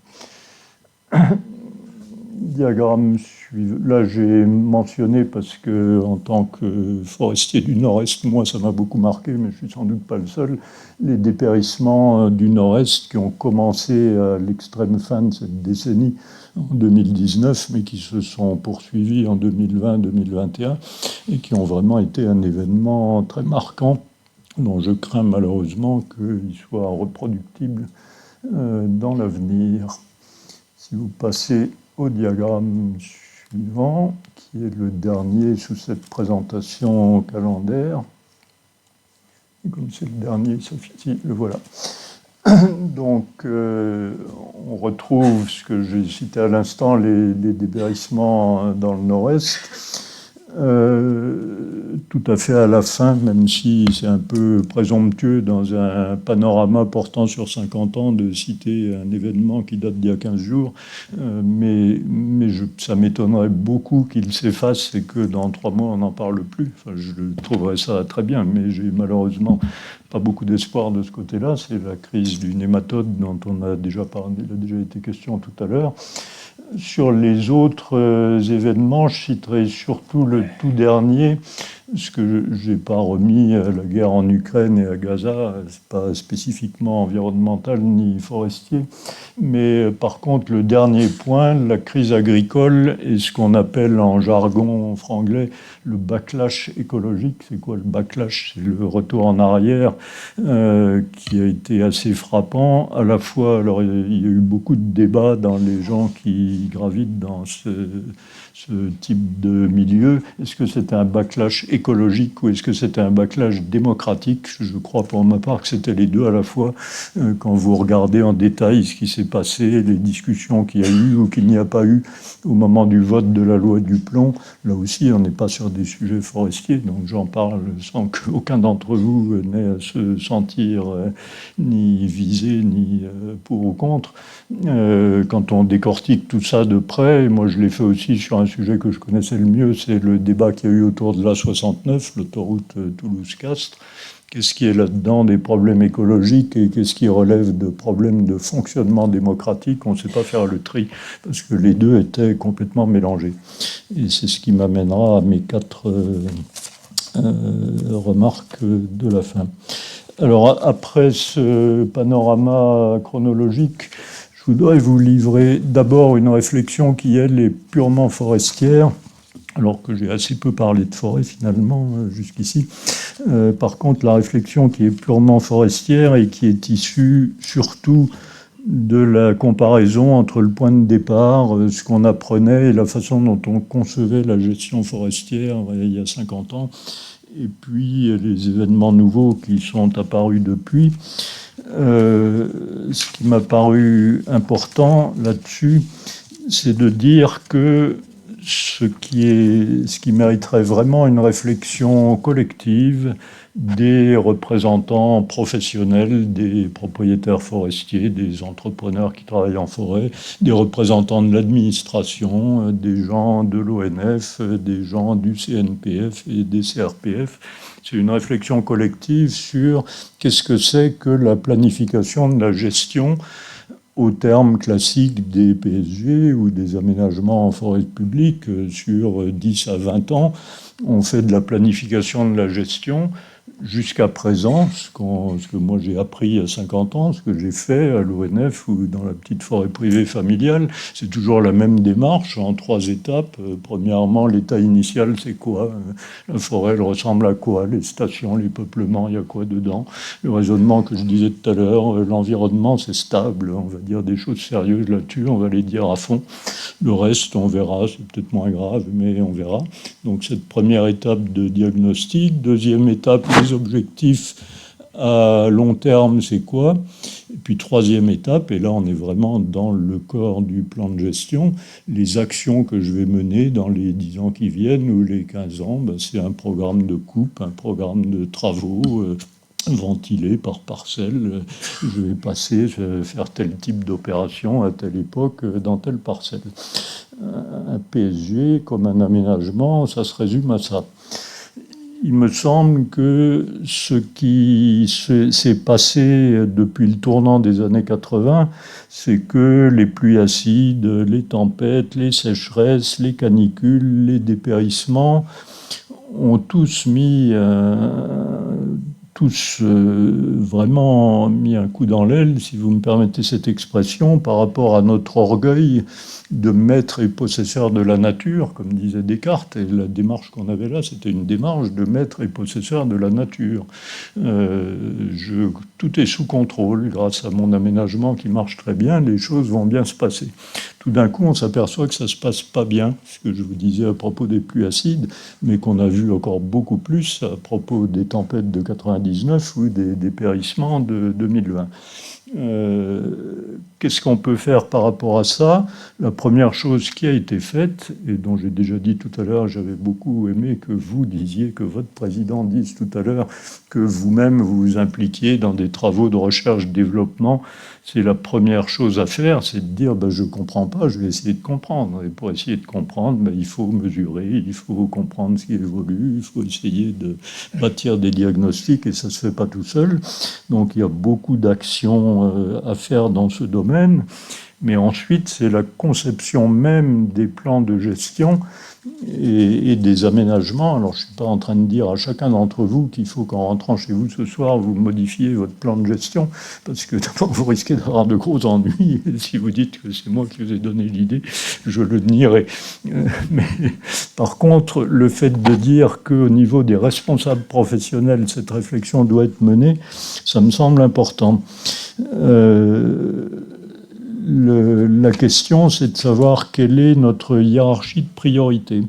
B: Diagramme suivant. Là, j'ai mentionné parce que, en tant que forestier du Nord-Est, moi, ça m'a beaucoup marqué, mais je suis sans doute pas le seul. Les dépérissements du Nord-Est qui ont commencé à l'extrême fin de cette décennie en 2019, mais qui se sont poursuivis en 2020-2021 et qui ont vraiment été un événement très marquant, dont je crains malheureusement qu'il soit reproductible dans l'avenir. Si vous passez au diagramme suivant, qui est le dernier sous cette présentation calendaire. Et comme c'est le dernier, Sophie, le voilà. Donc, on retrouve ce que j'ai cité à l'instant, les dépérissements dans le Nord-Est. Tout à fait à la fin, même si c'est un peu présomptueux dans un panorama portant sur 50 ans de citer un événement qui date d'il y a 15 jours, mais ça m'étonnerait beaucoup qu'il s'efface et que dans 3 mois on n'en parle plus. Enfin, je trouverais ça très bien, mais j'ai malheureusement pas beaucoup d'espoir de ce côté-là. C'est la crise du nématode dont on a déjà parlé, il a déjà été question tout à l'heure. Sur les autres événements, je citerai surtout le tout dernier, ce que je n'ai pas remis à la guerre en Ukraine et à Gaza, c'est pas spécifiquement environnemental ni forestier, mais par contre le dernier point, la crise agricole et ce qu'on appelle en jargon franglais le backlash écologique. C'est quoi le backlash? C'est le retour en arrière qui a été assez frappant. À la fois, alors il y a eu beaucoup de débats dans les gens qui gravitent dans ce type de milieu. Est-ce que c'était un backlash écologique ou est-ce que c'était un backlash démocratique? Je crois pour ma part que c'était les deux à la fois. Quand vous regardez en détail ce qui s'est passé, les discussions qu'il y a eu ou qu'il n'y a pas eu au moment du vote de la loi du plomb, là aussi on n'est pas sur des sujets forestiers, donc j'en parle sans qu'aucun d'entre vous n'ait à se sentir ni visé, ni pour ou contre. Quand on décortique tout ça de près, moi je l'ai fait aussi sur un sujet que je connaissais le mieux, c'est le débat qu'il y a eu autour de l'A69, l'autoroute Toulouse-Castres. Qu'est-ce qui est là-dedans des problèmes écologiques et qu'est-ce qui relève de problèmes de fonctionnement démocratique? On ne sait pas faire le tri, parce que les deux étaient complètement mélangés. Et c'est ce qui m'amènera à mes 4 remarques de la fin. Alors, après ce panorama chronologique, je voudrais vous livrer d'abord une réflexion qui, elle, est purement forestière, alors que j'ai assez peu parlé de forêt finalement jusqu'ici. Par contre, la réflexion qui est purement forestière et qui est issue surtout de la comparaison entre le point de départ, ce qu'on apprenait et la façon dont on concevait la gestion forestière il y a 50 ans, et puis les événements nouveaux qui sont apparus depuis. Ce qui m'a paru important là-dessus, c'est de dire que ce qui mériterait vraiment une réflexion collective des représentants professionnels, des propriétaires forestiers, des entrepreneurs qui travaillent en forêt, des représentants de l'administration, des gens de l'ONF, des gens du CNPF et des CRPF. C'est une réflexion collective sur qu'est-ce que c'est que la planification de la gestion au terme classique des PSG ou des aménagements en forêt publique sur 10 à 20 ans. On fait de la planification de la gestion Jusqu'à présent, ce que moi j'ai appris il y a 50 ans, ce que j'ai fait à l'ONF ou dans la petite forêt privée familiale, c'est toujours la même démarche en 3 étapes. Premièrement, l'état initial, c'est quoi? La forêt, elle ressemble à quoi? Les stations, les peuplements, il y a quoi dedans? Le raisonnement que je disais tout à l'heure, l'environnement, c'est stable. On va dire des choses sérieuses là-dessus, on va les dire à fond. Le reste, on verra, c'est peut-être moins grave, mais on verra. Donc cette première étape de diagnostic. Deuxième étape, les objectifs à long terme, c'est quoi? Et puis troisième étape, et là on est vraiment dans le corps du plan de gestion, les actions que je vais mener dans les 10 ans qui viennent ou les 15 ans, ben, c'est un programme de coupe, un programme de travaux ventilés par parcelle. Je vais passer, faire tel type d'opération à telle époque dans telle parcelle. Un PSG comme un aménagement, ça se résume à ça. Il me semble que ce qui s'est passé depuis le tournant des années 80, c'est que les pluies acides, les tempêtes, les sécheresses, les canicules, les dépérissements ont tous vraiment mis un coup dans l'aile, si vous me permettez cette expression, par rapport à notre orgueil de maître et possesseur de la nature, comme disait Descartes. Et la démarche qu'on avait là, c'était une démarche de maître et possesseur de la nature. Tout est sous contrôle, grâce à mon aménagement qui marche très bien, les choses vont bien se passer. Tout d'un coup, on s'aperçoit que ça se passe pas bien, ce que je vous disais à propos des pluies acides, mais qu'on a vu encore beaucoup plus à propos des tempêtes de 99 ou des dépérissements de 2020. Qu'est-ce qu'on peut faire par rapport à ça? La première chose qui a été faite, et dont j'ai déjà dit tout à l'heure, j'avais beaucoup aimé que vous disiez, que votre président dise tout à l'heure, que vous-même vous vous impliquiez dans des travaux de recherche-développement. C'est la première chose à faire, c'est de dire je ne comprends pas, je vais essayer de comprendre. Et pour essayer de comprendre, il faut mesurer, il faut comprendre ce qui évolue, il faut essayer de bâtir des diagnostics, et ça ne se fait pas tout seul. Donc il y a beaucoup d'actions à faire dans ce domaine. Mais ensuite, c'est la conception même des plans de gestion et des aménagements. Alors, je ne suis pas en train de dire à chacun d'entre vous qu'il faut qu'en rentrant chez vous ce soir, vous modifiez votre plan de gestion, parce que d'abord, vous risquez d'avoir de gros ennuis. Et si vous dites que c'est moi qui vous ai donné l'idée, je le nierai. Mais par contre, le fait de dire qu'au niveau des responsables professionnels, cette réflexion doit être menée, ça me semble important. La question, c'est de savoir quelle est notre hiérarchie de priorité.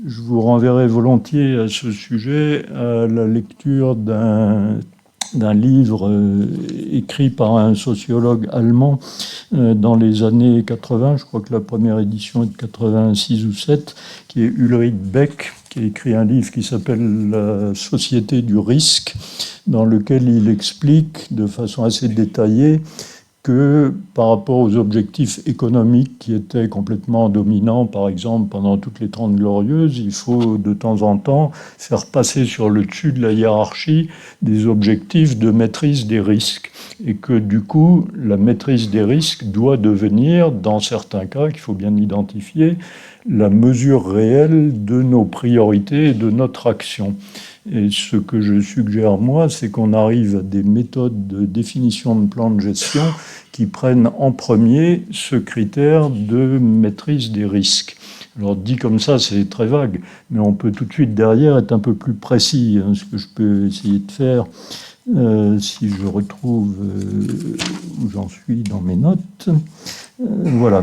B: Je vous renverrai volontiers à ce sujet à la lecture d'un livre écrit par un sociologue allemand dans les années 80, je crois que la première édition est de 86 ou 7, qui est Ulrich Beck, qui a écrit un livre qui s'appelle La société du risque, dans lequel il explique de façon assez détaillée que par rapport aux objectifs économiques qui étaient complètement dominants, par exemple pendant toutes les 30 glorieuses, il faut de temps en temps faire passer sur le dessus de la hiérarchie des objectifs de maîtrise des risques. Et que du coup, la maîtrise des risques doit devenir, dans certains cas qu'il faut bien identifier, la mesure réelle de nos priorités et de notre action. Et ce que je suggère, moi, c'est qu'on arrive à des méthodes de définition de plan de gestion qui prennent en premier ce critère de maîtrise des risques. Alors, dit comme ça, c'est très vague, mais on peut tout de suite derrière être un peu plus précis. Ce que je peux essayer de faire, si je retrouve où j'en suis dans mes notes, voilà.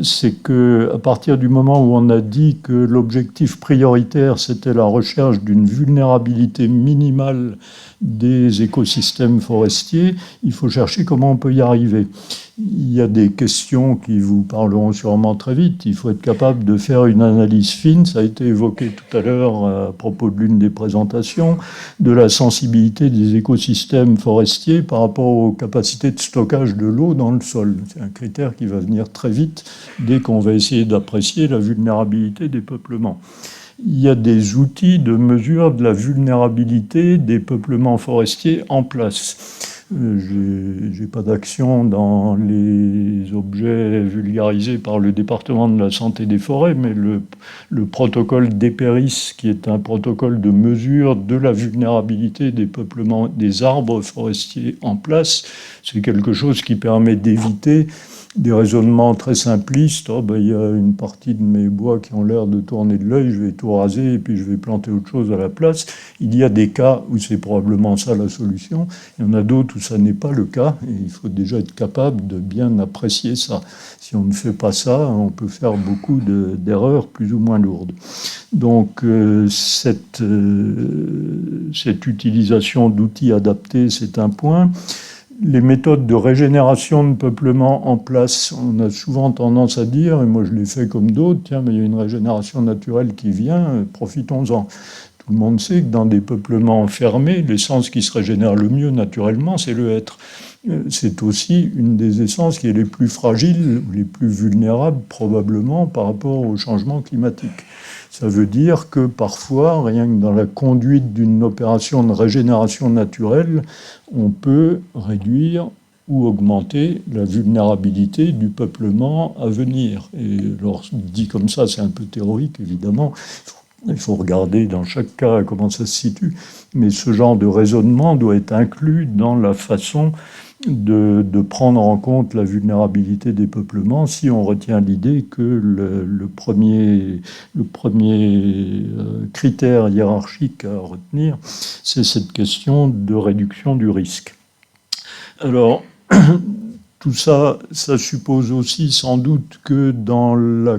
B: C'est qu'à partir du moment où on a dit que l'objectif prioritaire, c'était la recherche d'une vulnérabilité minimale des écosystèmes forestiers, il faut chercher comment on peut y arriver. Il y a des questions qui vous parleront sûrement très vite. Il faut être capable de faire une analyse fine, ça a été évoqué tout à l'heure à propos de l'une des présentations, de la sensibilité des écosystèmes forestiers par rapport aux capacités de stockage de l'eau dans le sol. C'est un critère qui va venir très vite dès qu'on va essayer d'apprécier la vulnérabilité des peuplements. Il y a des outils de mesure de la vulnérabilité des peuplements forestiers en place. J'ai pas d'action dans les objets vulgarisés par le département de la santé des forêts, mais le protocole d'EPERIS, qui est un protocole de mesure de la vulnérabilité des peuplements des arbres forestiers en place, c'est quelque chose qui permet d'éviter des raisonnements très simplistes. Oh, ben, il y a une partie de mes bois qui ont l'air de tourner de l'œil, je vais tout raser et puis je vais planter autre chose à la place. Il y a des cas où c'est probablement ça la solution. Il y en a d'autres où ça n'est pas le cas et il faut déjà être capable de bien apprécier ça. Si on ne fait pas ça, on peut faire beaucoup d'erreurs plus ou moins lourdes. Donc cette utilisation d'outils adaptés, c'est un point. Les méthodes de régénération de peuplement en place, on a souvent tendance à dire, et moi je l'ai fait comme d'autres, tiens, mais il y a une régénération naturelle qui vient, profitons-en. Tout le monde sait que dans des peuplements fermés, l'essence qui se régénère le mieux naturellement, c'est le hêtre. C'est aussi une des essences qui est les plus fragiles, les plus vulnérables probablement par rapport au changement climatique. Ça veut dire que parfois, rien que dans la conduite d'une opération de régénération naturelle, on peut réduire ou augmenter la vulnérabilité du peuplement à venir. Et alors, dit comme ça, c'est un peu théorique, évidemment. Il faut regarder dans chaque cas comment ça se situe. Mais ce genre de raisonnement doit être inclus dans la façon de prendre en compte la vulnérabilité des peuplements si on retient l'idée que le premier critère hiérarchique à retenir, c'est cette question de réduction du risque. Alors, tout ça, ça suppose aussi sans doute que dans la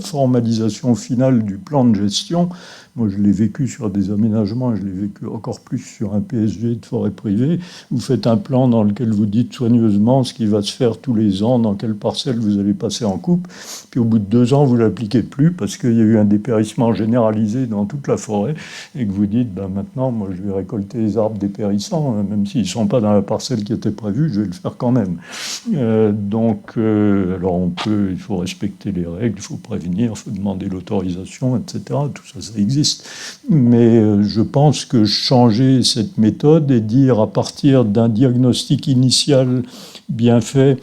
B: formalisation finale du plan de gestion, moi je l'ai vécu sur des aménagements, je l'ai vécu encore plus sur un PSG de forêt privée, vous faites un plan dans lequel vous dites soigneusement ce qui va se faire tous les ans, dans quelle parcelle vous allez passer en coupe, puis au bout de 2 ans vous ne l'appliquez plus parce qu'il y a eu un dépérissement généralisé dans toute la forêt, et que vous dites, ben maintenant moi je vais récolter les arbres dépérissants, même s'ils ne sont pas dans la parcelle qui était prévue, je vais le faire quand même. Alors il faut respecter les règles, il faut prévenir, il faut demander l'autorisation, etc. Tout ça, ça existe. Mais je pense que changer cette méthode et dire à partir d'un diagnostic initial bien fait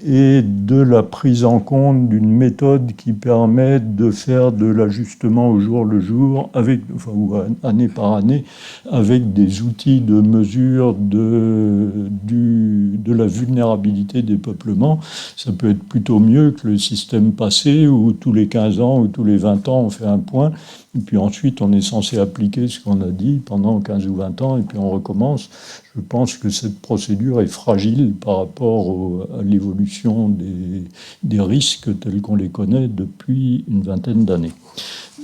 B: et de la prise en compte d'une méthode qui permet de faire de l'ajustement au jour le jour, ou année par année, avec des outils de mesure de la vulnérabilité des peuplements. Ça peut être plutôt mieux que le système passé où tous les 15 ans ou tous les 20 ans on fait un point. Et puis ensuite, on est censé appliquer ce qu'on a dit pendant 15 ou 20 ans, et puis on recommence. Je pense que cette procédure est fragile par rapport à l'évolution des risques tels qu'on les connaît depuis une vingtaine d'années.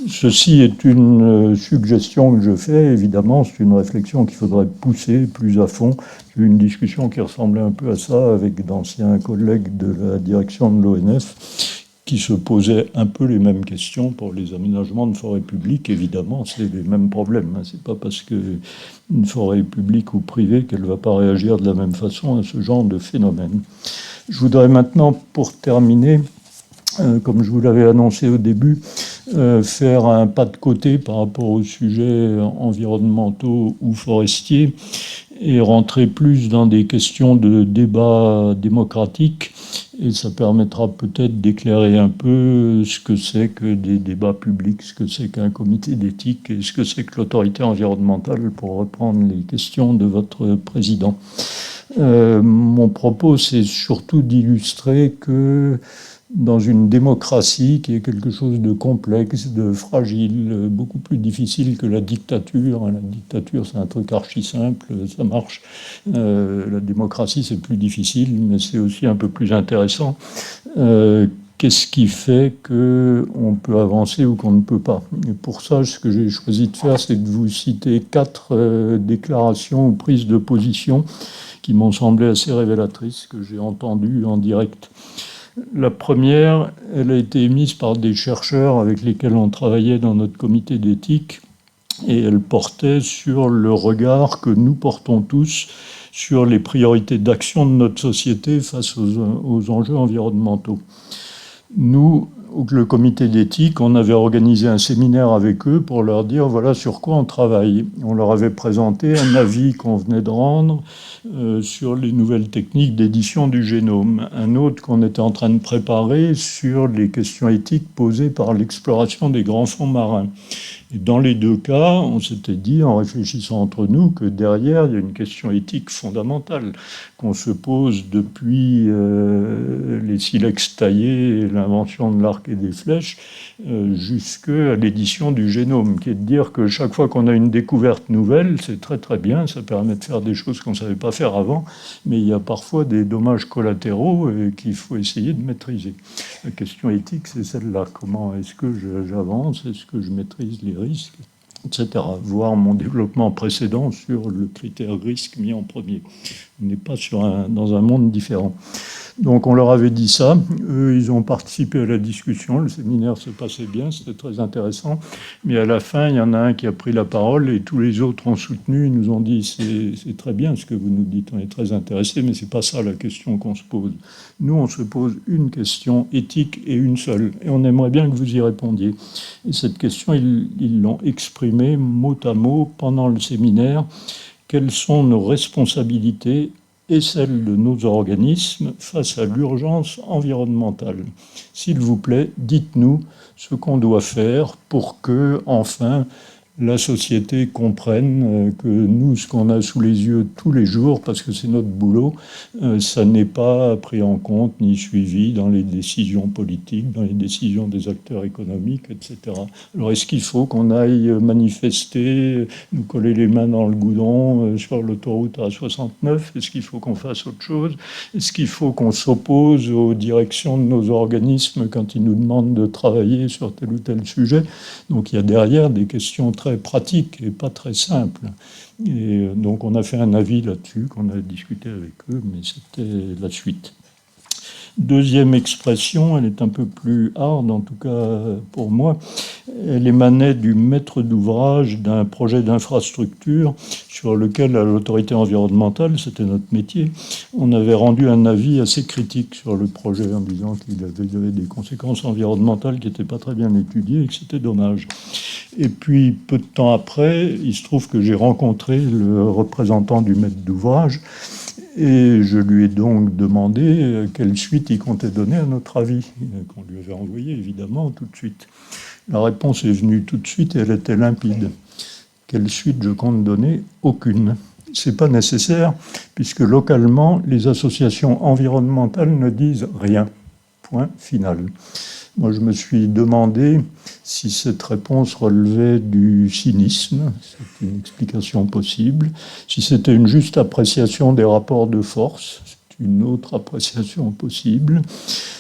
B: Ceci est une suggestion que je fais, évidemment, c'est une réflexion qu'il faudrait pousser plus à fond. J'ai eu une discussion qui ressemblait un peu à ça avec d'anciens collègues de la direction de l'ONF, qui se posaient un peu les mêmes questions pour les aménagements de forêts publiques. Évidemment, c'est les mêmes problèmes. C'est pas parce qu'une forêt publique ou privée qu'elle ne va pas réagir de la même façon à ce genre de phénomène. Je voudrais maintenant, pour terminer, comme je vous l'avais annoncé au début, faire un pas de côté par rapport aux sujets environnementaux ou forestiers et rentrer plus dans des questions de débat démocratique. Et ça permettra peut-être d'éclairer un peu ce que c'est que des débats publics, ce que c'est qu'un comité d'éthique et ce que c'est que l'autorité environnementale, pour reprendre les questions de votre président. Mon propos, c'est surtout d'illustrer que dans une démocratie qui est quelque chose de complexe, de fragile, beaucoup plus difficile que la dictature. La dictature, c'est un truc archi simple, ça marche. La démocratie, c'est plus difficile, mais c'est aussi un peu plus intéressant. Qu'est-ce qui fait qu'on peut avancer ou qu'on ne peut pas? Et pour ça, ce que j'ai choisi de faire, c'est de vous citer 4 déclarations ou prises de position qui m'ont semblé assez révélatrices, que j'ai entendues en direct. La première, elle a été émise par des chercheurs avec lesquels on travaillait dans notre comité d'éthique, et elle portait sur le regard que nous portons tous sur les priorités d'action de notre société face aux enjeux environnementaux. Nous, le comité d'éthique, on avait organisé un séminaire avec eux pour leur dire voilà sur quoi on travaille. On leur avait présenté un avis qu'on venait de rendre sur les nouvelles techniques d'édition du génome, un autre qu'on était en train de préparer sur les questions éthiques posées par l'exploration des grands fonds marins. Et dans les deux cas, on s'était dit, en réfléchissant entre nous, que derrière, il y a une question éthique fondamentale qu'on se pose depuis les silex taillés et l'invention de l'arc et des flèches jusqu'à l'édition du génome, qui est de dire que chaque fois qu'on a une découverte nouvelle, c'est très très bien, ça permet de faire des choses qu'on ne savait pas faire avant, mais il y a parfois des dommages collatéraux qu'il faut essayer de maîtriser. La question éthique, c'est celle-là. Comment est-ce que j'avance? Est-ce que je maîtrise les risques, etc. Voir mon développement précédent sur le critère risque mis en premier. On n'est pas dans un monde différent. Donc on leur avait dit ça, eux ils ont participé à la discussion, le séminaire se passait bien, c'était très intéressant, mais à la fin il y en a un qui a pris la parole et tous les autres ont soutenu, ils nous ont dit c'est très bien ce que vous nous dites, on est très intéressés, mais c'est pas ça la question qu'on se pose. Nous on se pose une question éthique et une seule, et on aimerait bien que vous y répondiez. Et cette question ils l'ont exprimée mot à mot pendant le séminaire. Quelles sont nos responsabilités et celle de nos organismes face à l'urgence environnementale. S'il vous plaît, dites-nous ce qu'on doit faire pour que, enfin, la société comprenne que nous, ce qu'on a sous les yeux tous les jours, parce que c'est notre boulot, ça n'est pas pris en compte ni suivi dans les décisions politiques, dans les décisions des acteurs économiques, etc. Alors est-ce qu'il faut qu'on aille manifester, nous coller les mains dans le goudron sur l'autoroute A69? Est-ce qu'il faut qu'on fasse autre chose? Est-ce qu'il faut qu'on s'oppose aux directions de nos organismes quand ils nous demandent de travailler sur tel ou tel sujet? Donc il y a derrière des questions très pratique et pas très simple. Et donc on a fait un avis là-dessus, qu'on a discuté avec eux, mais c'était la suite. Deuxième expression, elle est un peu plus hard, en tout cas pour moi. Elle émanait du maître d'ouvrage d'un projet d'infrastructure sur lequel, à l'autorité environnementale, c'était notre métier, on avait rendu un avis assez critique sur le projet en disant qu'il avait des conséquences environnementales qui n'étaient pas très bien étudiées et que c'était dommage. Et puis, peu de temps après, il se trouve que j'ai rencontré le représentant du maître d'ouvrage et je lui ai donc demandé quelle suite il comptait donner à notre avis, qu'on lui avait envoyé évidemment tout de suite. La réponse est venue tout de suite et elle était limpide. Quelle suite je compte donner? Aucune. C'est pas nécessaire puisque localement, les associations environnementales ne disent rien. Point final. Moi, je me suis demandé si cette réponse relevait du cynisme, c'est une explication possible, si c'était une juste appréciation des rapports de force, c'est une autre appréciation possible,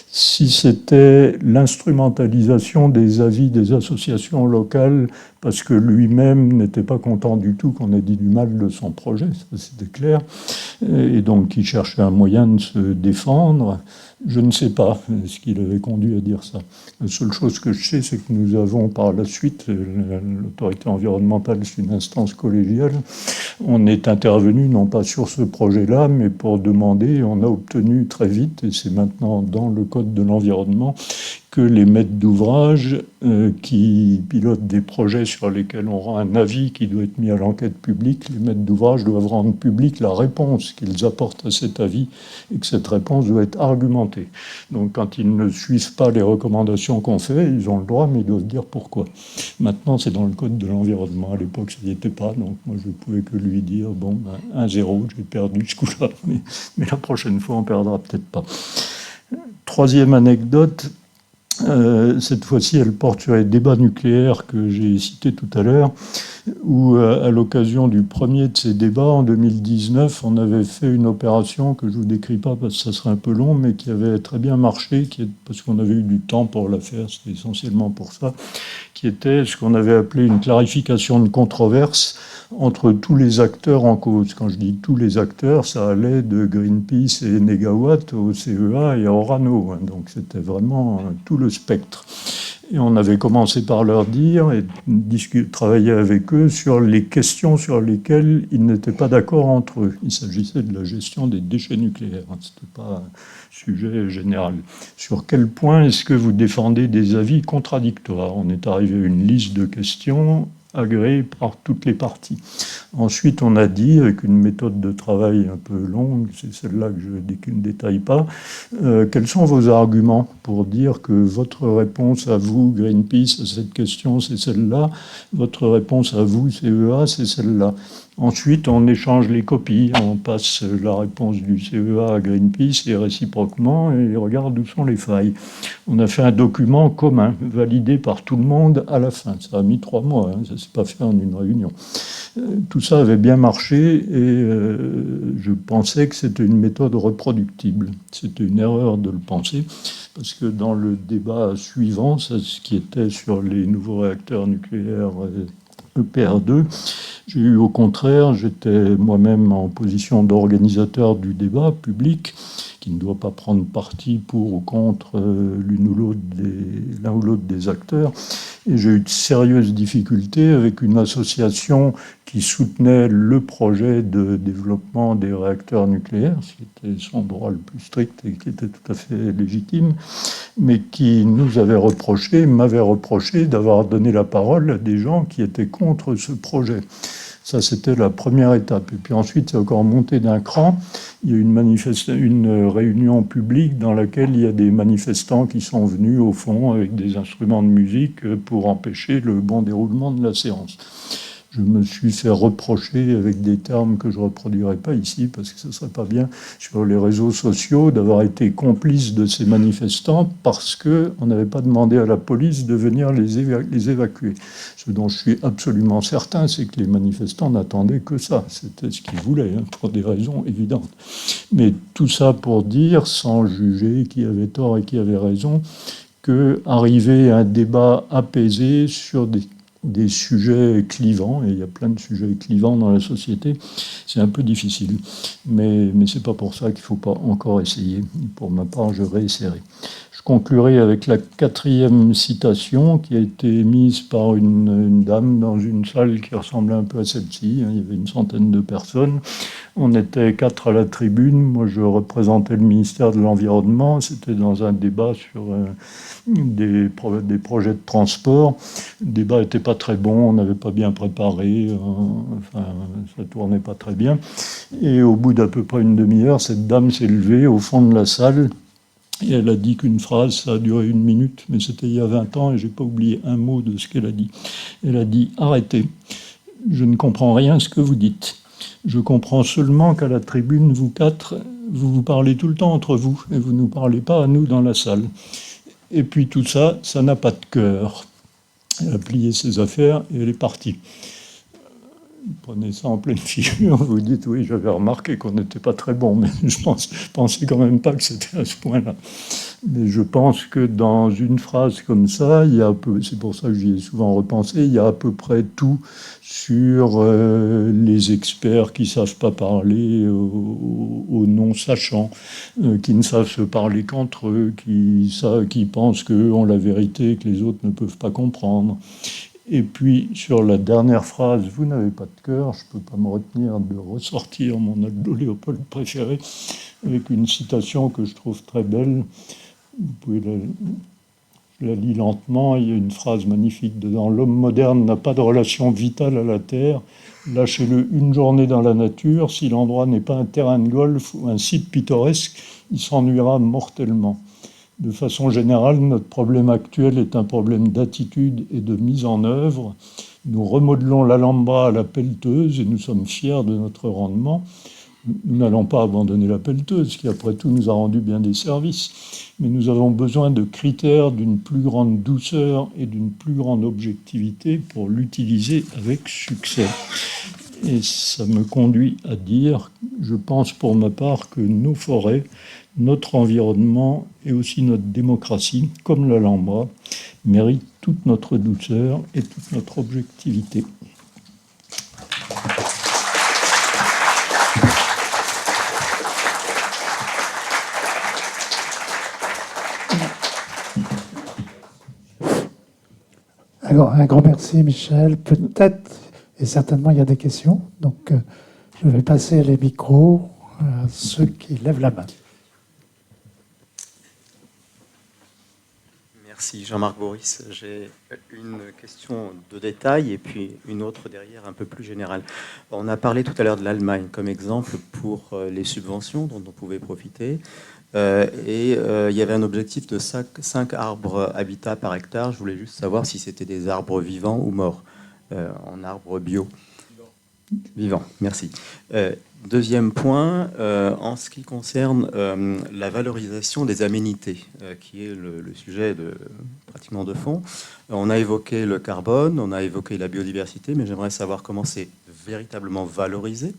B: si c'était l'instrumentalisation des avis des associations locales parce que lui-même n'était pas content du tout qu'on ait dit du mal de son projet, ça c'était clair, et donc qui cherchait un moyen de se défendre. Je ne sais pas ce qui l'avait conduit à dire ça. La seule chose que je sais, c'est que nous avons par la suite, l'autorité environnementale, c'est une instance collégiale, on est intervenu non pas sur ce projet-là, mais pour demander, on a obtenu très vite, et c'est maintenant dans le Code de l'environnement, que les maîtres d'ouvrage qui pilotent des projets sur lesquels on rend un avis qui doit être mis à l'enquête publique, les maîtres d'ouvrage doivent rendre publique la réponse qu'ils apportent à cet avis et que cette réponse doit être argumentée. Donc quand ils ne suivent pas les recommandations qu'on fait, ils ont le droit, mais ils doivent dire pourquoi. Maintenant, c'est dans le Code de l'environnement. À l'époque, ça n'y était pas, donc moi je ne pouvais que lui dire, bon, 1-0, j'ai perdu ce coup-là, mais la prochaine fois, on perdra peut-être pas. Troisième anecdote, cette fois-ci, elle porte sur les débats nucléaires que j'ai cités tout à l'heure, où à l'occasion du premier de ces débats, en 2019, on avait fait une opération que je ne vous décris pas parce que ça serait un peu long, mais qui avait très bien marché, parce qu'on avait eu du temps pour la faire, c'était essentiellement pour ça, qui était ce qu'on avait appelé une clarification de controverse entre tous les acteurs en cause. Quand je dis tous les acteurs, ça allait de Greenpeace et Negawatt au CEA et à Orano. Donc c'était vraiment tout le spectre. Et on avait commencé par leur dire et travailler avec eux sur les questions sur lesquelles ils n'étaient pas d'accord entre eux. Il s'agissait de la gestion des déchets nucléaires. Ce n'était pas un sujet général. Sur quel point est-ce que vous défendez des avis contradictoires? On est arrivé à une liste de questions agréées par toutes les parties. Ensuite, on a dit, avec une méthode de travail un peu longue, c'est celle-là que je ne détaille pas, quels sont vos arguments pour dire que votre réponse à vous, Greenpeace, à cette question, c'est celle-là, votre réponse à vous, CEA, c'est celle-là. Ensuite, on échange les copies, on passe la réponse du CEA à Greenpeace et réciproquement, et regarde où sont les failles. On a fait un document commun, validé par tout le monde à la fin. Ça a mis 3 mois, hein, ça ne s'est pas fait en une réunion. Tout ça avait bien marché et je pensais que c'était une méthode reproductible. C'était une erreur de le penser, parce que dans le débat suivant, ce qui était sur les nouveaux réacteurs nucléaires EPR2, j'ai eu au contraire, j'étais moi-même en position d'organisateur du débat public, qui ne doit pas prendre parti pour ou contre l'un ou l'autre des acteurs. Et j'ai eu de sérieuses difficultés avec une association qui soutenait le projet de développement des réacteurs nucléaires, ce qui était son droit le plus strict et qui était tout à fait légitime, mais qui nous avait reproché, m'avait reproché d'avoir donné la parole à des gens qui étaient contre ce projet. Ça, c'était la première étape. Et puis ensuite, c'est encore monté d'un cran. Il y a eu une réunion publique dans laquelle il y a des manifestants qui sont venus, au fond, avec des instruments de musique pour empêcher le bon déroulement de la séance. Je me suis fait reprocher, avec des termes que je ne reproduirai pas ici, parce que ce ne serait pas bien, sur les réseaux sociaux, d'avoir été complice de ces manifestants parce qu'on n'avait pas demandé à la police de venir les évacuer. Ce dont je suis absolument certain, c'est que les manifestants n'attendaient que ça. C'était ce qu'ils voulaient, hein, pour des raisons évidentes. Mais tout ça pour dire, sans juger qui avait tort et qui avait raison, qu'arriver à un débat apaisé sur des sujets clivants, et il y a plein de sujets clivants dans la société, c'est un peu difficile. Mais c'est pas pour ça qu'il ne faut pas encore essayer. Pour ma part, je réessayerai. Je conclurai avec la 4e citation qui a été émise par une dame dans une salle qui ressemblait un peu à celle-ci. Il y avait une centaine de personnes. On était 4 à la tribune. Moi, je représentais le ministère de l'Environnement. C'était dans un débat sur des projets de transport. Le débat n'était pas très bon, on n'avait pas bien préparé, enfin, ça tournait pas très bien. Et au bout d'à peu près une demi-heure, cette dame s'est levée au fond de la salle et elle a dit qu'une phrase, ça a duré 1 minute, mais c'était il y a 20 ans et j'ai pas oublié un mot de ce qu'elle a dit. Elle a dit « Arrêtez, je ne comprends rien à ce que vous dites. Je comprends seulement qu'à la tribune, vous 4, vous parlez tout le temps entre vous et vous ne nous parlez pas à nous dans la salle. Et puis tout ça, ça n'a pas de cœur. » Elle a plié ses affaires et elle est partie. Vous prenez ça en pleine figure, vous dites oui, j'avais remarqué qu'on n'était pas très bon, mais je pensais quand même pas que c'était à ce point-là. Mais je pense que dans une phrase comme ça, c'est pour ça que j'y ai souvent repensé, il y a à peu près tout sur les experts qui ne savent pas parler aux non-sachants, qui ne savent se parler qu'entre eux, qui pensent qu'eux ont la vérité que les autres ne peuvent pas comprendre. Et puis, sur la dernière phrase, vous n'avez pas de cœur, je ne peux pas me retenir de ressortir mon Aldo Léopold préféré, avec une citation que je trouve très belle. Vous pouvez je la lis lentement, il y a une phrase magnifique dedans. « L'homme moderne n'a pas de relation vitale à la Terre. Lâchez-le une journée dans la nature. Si l'endroit n'est pas un terrain de golf ou un site pittoresque, il s'ennuiera mortellement. » De façon générale, notre problème actuel est un problème d'attitude et de mise en œuvre. Nous remodelons l'Alhambra à la pelleteuse et nous sommes fiers de notre rendement. Nous n'allons pas abandonner la pelleteuse, qui après tout nous a rendu bien des services, mais nous avons besoin de critères d'une plus grande douceur et d'une plus grande objectivité pour l'utiliser avec succès. Et ça me conduit à dire, je pense pour ma part, que nos forêts, notre environnement et aussi notre démocratie, comme l'Alhambra, méritent toute notre douceur et toute notre objectivité.
A: Alors, un grand merci, Michel. Peut-être, et certainement, il y a des questions. Donc, je vais passer les micros à ceux qui lèvent la main.
C: Merci Jean-Marc Boris. J'ai une question de détail et puis une autre derrière un peu plus générale. On a parlé tout à l'heure de l'Allemagne comme exemple pour les subventions dont on pouvait profiter. Il y avait un objectif de 5 arbres habitat par hectare. Je voulais juste savoir si c'était des arbres vivants ou morts en arbres bio. Vivants, merci. Deuxième point, en ce qui concerne la valorisation des aménités, qui est le sujet pratiquement de fond. On a évoqué le carbone, on a évoqué la biodiversité, mais j'aimerais savoir comment c'est véritablement valorisé.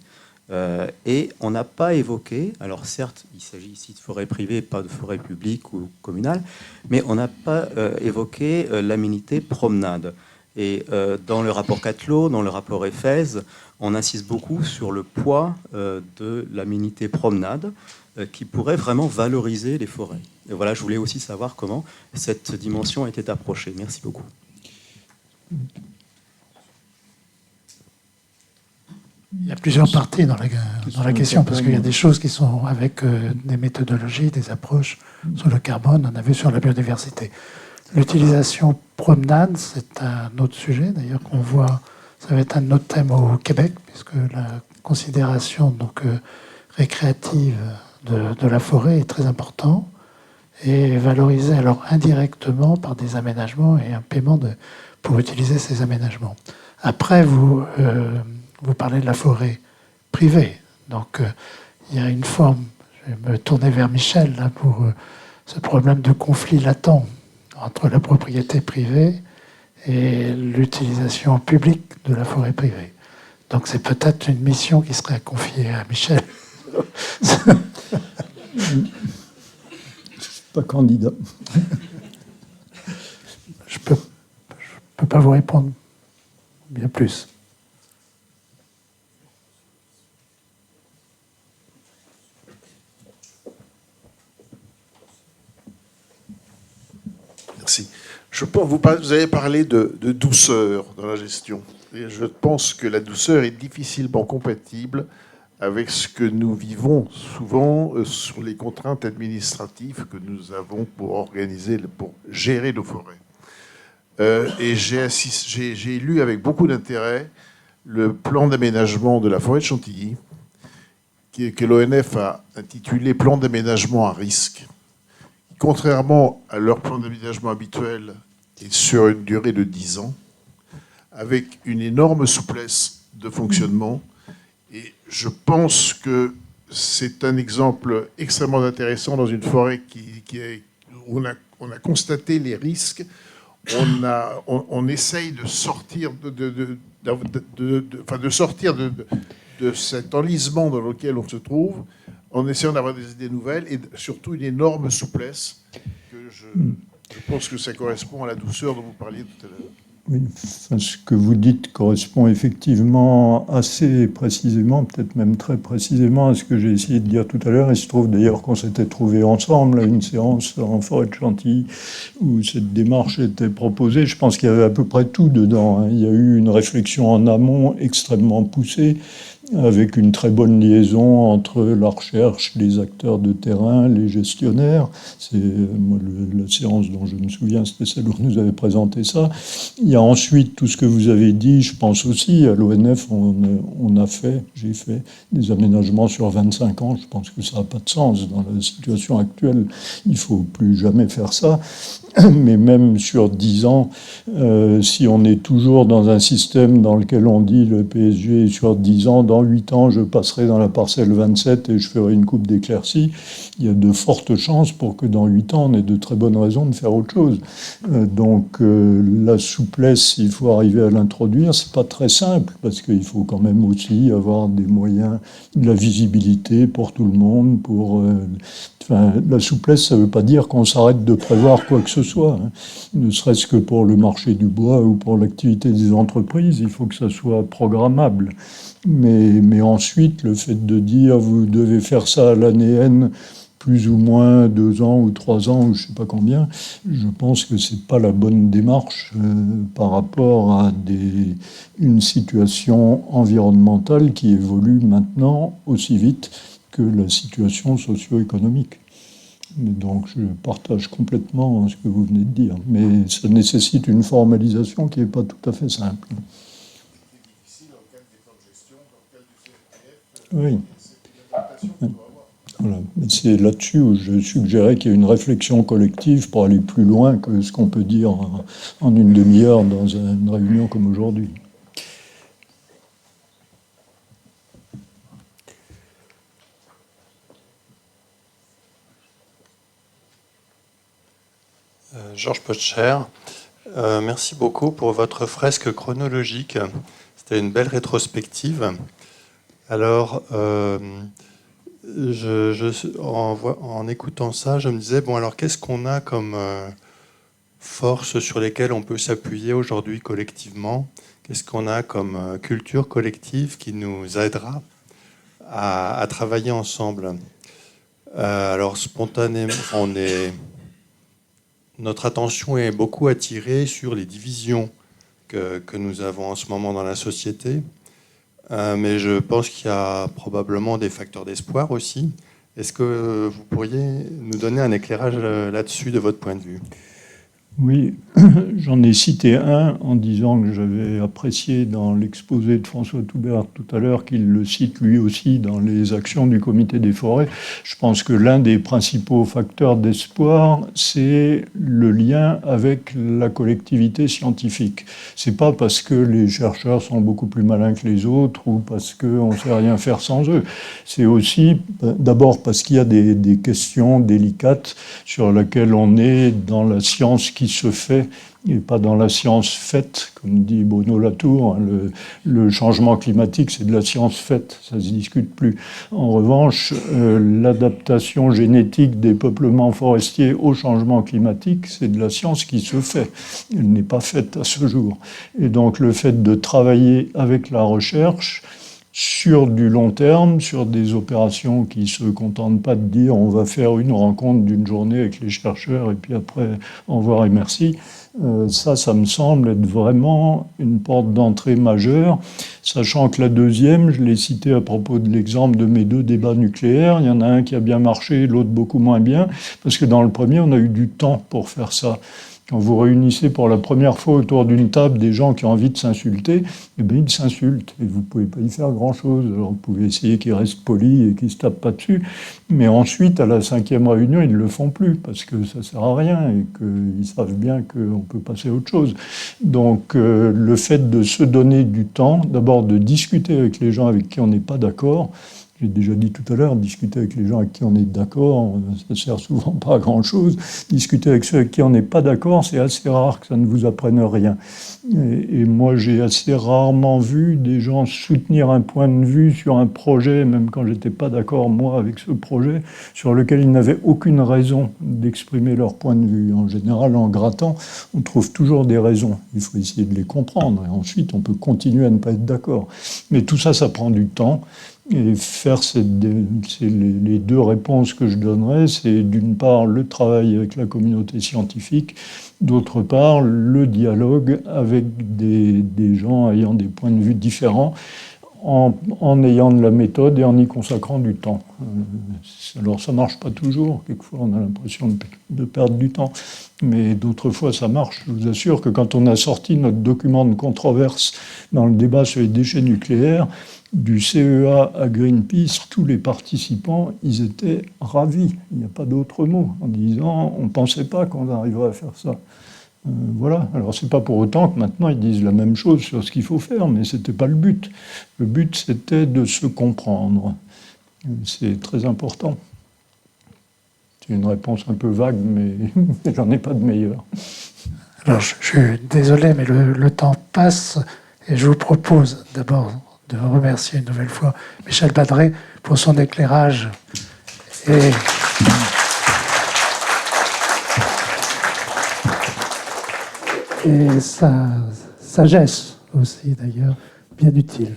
C: Et on n'a pas évoqué, alors certes, il s'agit ici de forêts privées, pas de forêts publiques ou communales, mais on n'a pas évoqué l'aménité promenade. Et dans le rapport Catelot, dans le rapport Eiffez, on insiste beaucoup sur le poids de l'aménité promenade qui pourrait vraiment valoriser les forêts. Et voilà, je voulais aussi savoir comment cette dimension était approchée. Merci beaucoup.
A: Il y a plusieurs parties dans la question, parce qu'il y a des choses qui sont avec des méthodologies, des approches sur le carbone, on a vu sur la biodiversité. L'utilisation promenade, c'est un autre sujet, d'ailleurs, qu'on voit, ça va être un autre thème au Québec, puisque la considération donc, récréative de la forêt est très importante et valorisée alors indirectement par des aménagements et un paiement pour utiliser ces aménagements. Après, vous parlez de la forêt privée, donc il y a une forme, je vais me tourner vers Michel là, pour ce problème de conflit latent entre la propriété privée et l'utilisation publique de la forêt privée. Donc c'est peut-être une mission qui serait confiée à Michel.
B: Je ne suis pas candidat.
A: Je peux pas vous répondre bien plus.
D: Merci. Vous avez parlé de douceur dans la gestion. Et je pense que la douceur est difficilement compatible avec ce que nous vivons souvent sur les contraintes administratives que nous avons pour gérer nos forêts. Et j'ai lu avec beaucoup d'intérêt le plan d'aménagement de la forêt de Chantilly, que l'ONF a intitulé « Plan d'aménagement à risque ». Contrairement à leur plan d'aménagement habituel, est sur une durée de 10 ans, avec une énorme souplesse de fonctionnement. Et je pense que c'est un exemple extrêmement intéressant dans une forêt où on a constaté les risques. On essaye de sortir de cet enlisement dans lequel on se trouve, en essayant d'avoir des idées nouvelles et surtout une énorme souplesse. Je pense que ça correspond à la douceur dont vous parliez tout à l'heure.
B: Oui, enfin, ce que vous dites correspond effectivement assez précisément, peut-être même très précisément à ce que j'ai essayé de dire tout à l'heure. Il se trouve d'ailleurs qu'on s'était trouvés ensemble à une séance en forêt de Chantilly où cette démarche était proposée. Je pense qu'il y avait à peu près tout dedans, hein. Il y a eu une réflexion en amont extrêmement poussée, avec une très bonne liaison entre la recherche, les acteurs de terrain, les gestionnaires. C'est moi, la séance dont je me souviens, c'était celle où on nous avait présenté ça. Il y a ensuite tout ce que vous avez dit, je pense aussi, à l'ONF, j'ai fait des aménagements sur 25 ans. Je pense que ça n'a pas de sens. Dans la situation actuelle, il ne faut plus jamais faire ça. Mais même sur 10 ans, si on est toujours dans un système dans lequel on dit le PSG est sur 10 ans, dans 8 ans, je passerai dans la parcelle 27 et je ferai une coupe d'éclaircie, il y a de fortes chances pour que dans 8 ans, on ait de très bonnes raisons de faire autre chose. Donc la souplesse, il faut arriver à l'introduire. C'est pas très simple, parce qu'il faut quand même aussi avoir des moyens, de la visibilité pour tout le monde, la souplesse, ça ne veut pas dire qu'on s'arrête de prévoir quoi que ce soit, hein. Ne serait-ce que pour le marché du bois ou pour l'activité des entreprises, il faut que ça soit programmable. Mais ensuite, le fait de dire vous devez faire ça à l'année N plus ou moins 2 ans ou 3 ans, ou je ne sais pas combien, je pense que ce n'est pas la bonne démarche par rapport à une situation environnementale qui évolue maintenant aussi vite que la situation socio-économique. Donc je partage complètement ce que vous venez de dire, mais ça nécessite une formalisation qui n'est pas tout à fait simple. Oui. Voilà. C'est là-dessus où je suggérais qu'il y ait une réflexion collective pour aller plus loin que ce qu'on peut dire en une demi-heure dans une réunion comme aujourd'hui.
E: Georges Potcher, merci beaucoup pour votre fresque chronologique. C'était une belle rétrospective. Alors, en écoutant ça, je me disais, bon, alors qu'est-ce qu'on a comme forces sur lesquelles on peut s'appuyer aujourd'hui collectivement? Qu'est-ce qu'on a comme culture collective qui nous aidera à travailler ensemble? Alors, spontanément, notre attention est beaucoup attirée sur les divisions que nous avons en ce moment dans la société. Mais je pense qu'il y a probablement des facteurs d'espoir aussi. Est-ce que vous pourriez nous donner un éclairage là-dessus de votre point de vue?
B: Oui, j'en ai cité un en disant que j'avais apprécié dans l'exposé de François Toubert tout à l'heure qu'il le cite lui aussi dans les actions du Comité des forêts. Je pense que l'un des principaux facteurs d'espoir, c'est le lien avec la collectivité scientifique. C'est pas parce que les chercheurs sont beaucoup plus malins que les autres ou parce qu'on ne sait rien faire sans eux. C'est aussi, d'abord parce qu'il y a des questions délicates sur lesquelles on est dans la science qui se fait et pas dans la science faite, comme dit Bruno Latour. Le changement climatique, c'est de la science faite, ça ne se discute plus. En revanche, l'adaptation génétique des peuplements forestiers au changement climatique, c'est de la science qui se fait. Elle n'est pas faite à ce jour. Et donc le fait de travailler avec la recherche sur du long terme, sur des opérations qui ne se contentent pas de dire on va faire une rencontre d'une journée avec les chercheurs et puis après au revoir et merci. Ça me semble être vraiment une porte d'entrée majeure, sachant que la deuxième, je l'ai citée à propos de l'exemple de mes 2 débats nucléaires, il y en a un qui a bien marché, l'autre beaucoup moins bien, parce que dans le premier, on a eu du temps pour faire ça. Quand vous réunissez pour la première fois autour d'une table des gens qui ont envie de s'insulter, eh bien ils s'insultent et vous ne pouvez pas y faire grand-chose. Alors vous pouvez essayer qu'ils restent polis et qu'ils ne se tapent pas dessus, mais ensuite, à la 5e réunion, ils ne le font plus parce que ça ne sert à rien et qu'ils savent bien qu'on peut passer à autre chose. Donc le fait de se donner du temps, d'abord de discuter avec les gens avec qui on n'est pas d'accord. J'ai déjà dit tout à l'heure, discuter avec les gens avec qui on est d'accord, ça ne sert souvent pas à grand-chose. Discuter avec ceux avec qui on n'est pas d'accord, c'est assez rare que ça ne vous apprenne rien. Et moi, j'ai assez rarement vu des gens soutenir un point de vue sur un projet, même quand je n'étais pas d'accord, moi, avec ce projet, sur lequel ils n'avaient aucune raison d'exprimer leur point de vue. En général, en grattant, on trouve toujours des raisons. Il faut essayer de les comprendre. Et ensuite, on peut continuer à ne pas être d'accord. Mais tout ça, ça prend du temps. Et faire les 2 réponses que je donnerais, c'est d'une part le travail avec la communauté scientifique, d'autre part le dialogue avec des gens ayant des points de vue différents, en ayant de la méthode et en y consacrant du temps. Alors ça ne marche pas toujours, quelquefois on a l'impression de perdre du temps, mais d'autres fois ça marche. Je vous assure que quand on a sorti notre document de controverse dans le débat sur les déchets nucléaires, du CEA à Greenpeace, tous les participants, ils étaient ravis. Il n'y a pas d'autre mot, en disant on ne pensait pas qu'on arriverait à faire ça. Voilà. Alors c'est pas pour autant que maintenant ils disent la même chose sur ce qu'il faut faire, mais c'était pas le but. Le but c'était de se comprendre. C'est très important. C'est une réponse un peu vague, mais j'en ai pas de meilleure.
A: Alors je suis désolé, mais le temps passe et je vous propose d'abord de remercier une nouvelle fois Michel Badré pour son éclairage et sa sagesse aussi d'ailleurs, bien utile.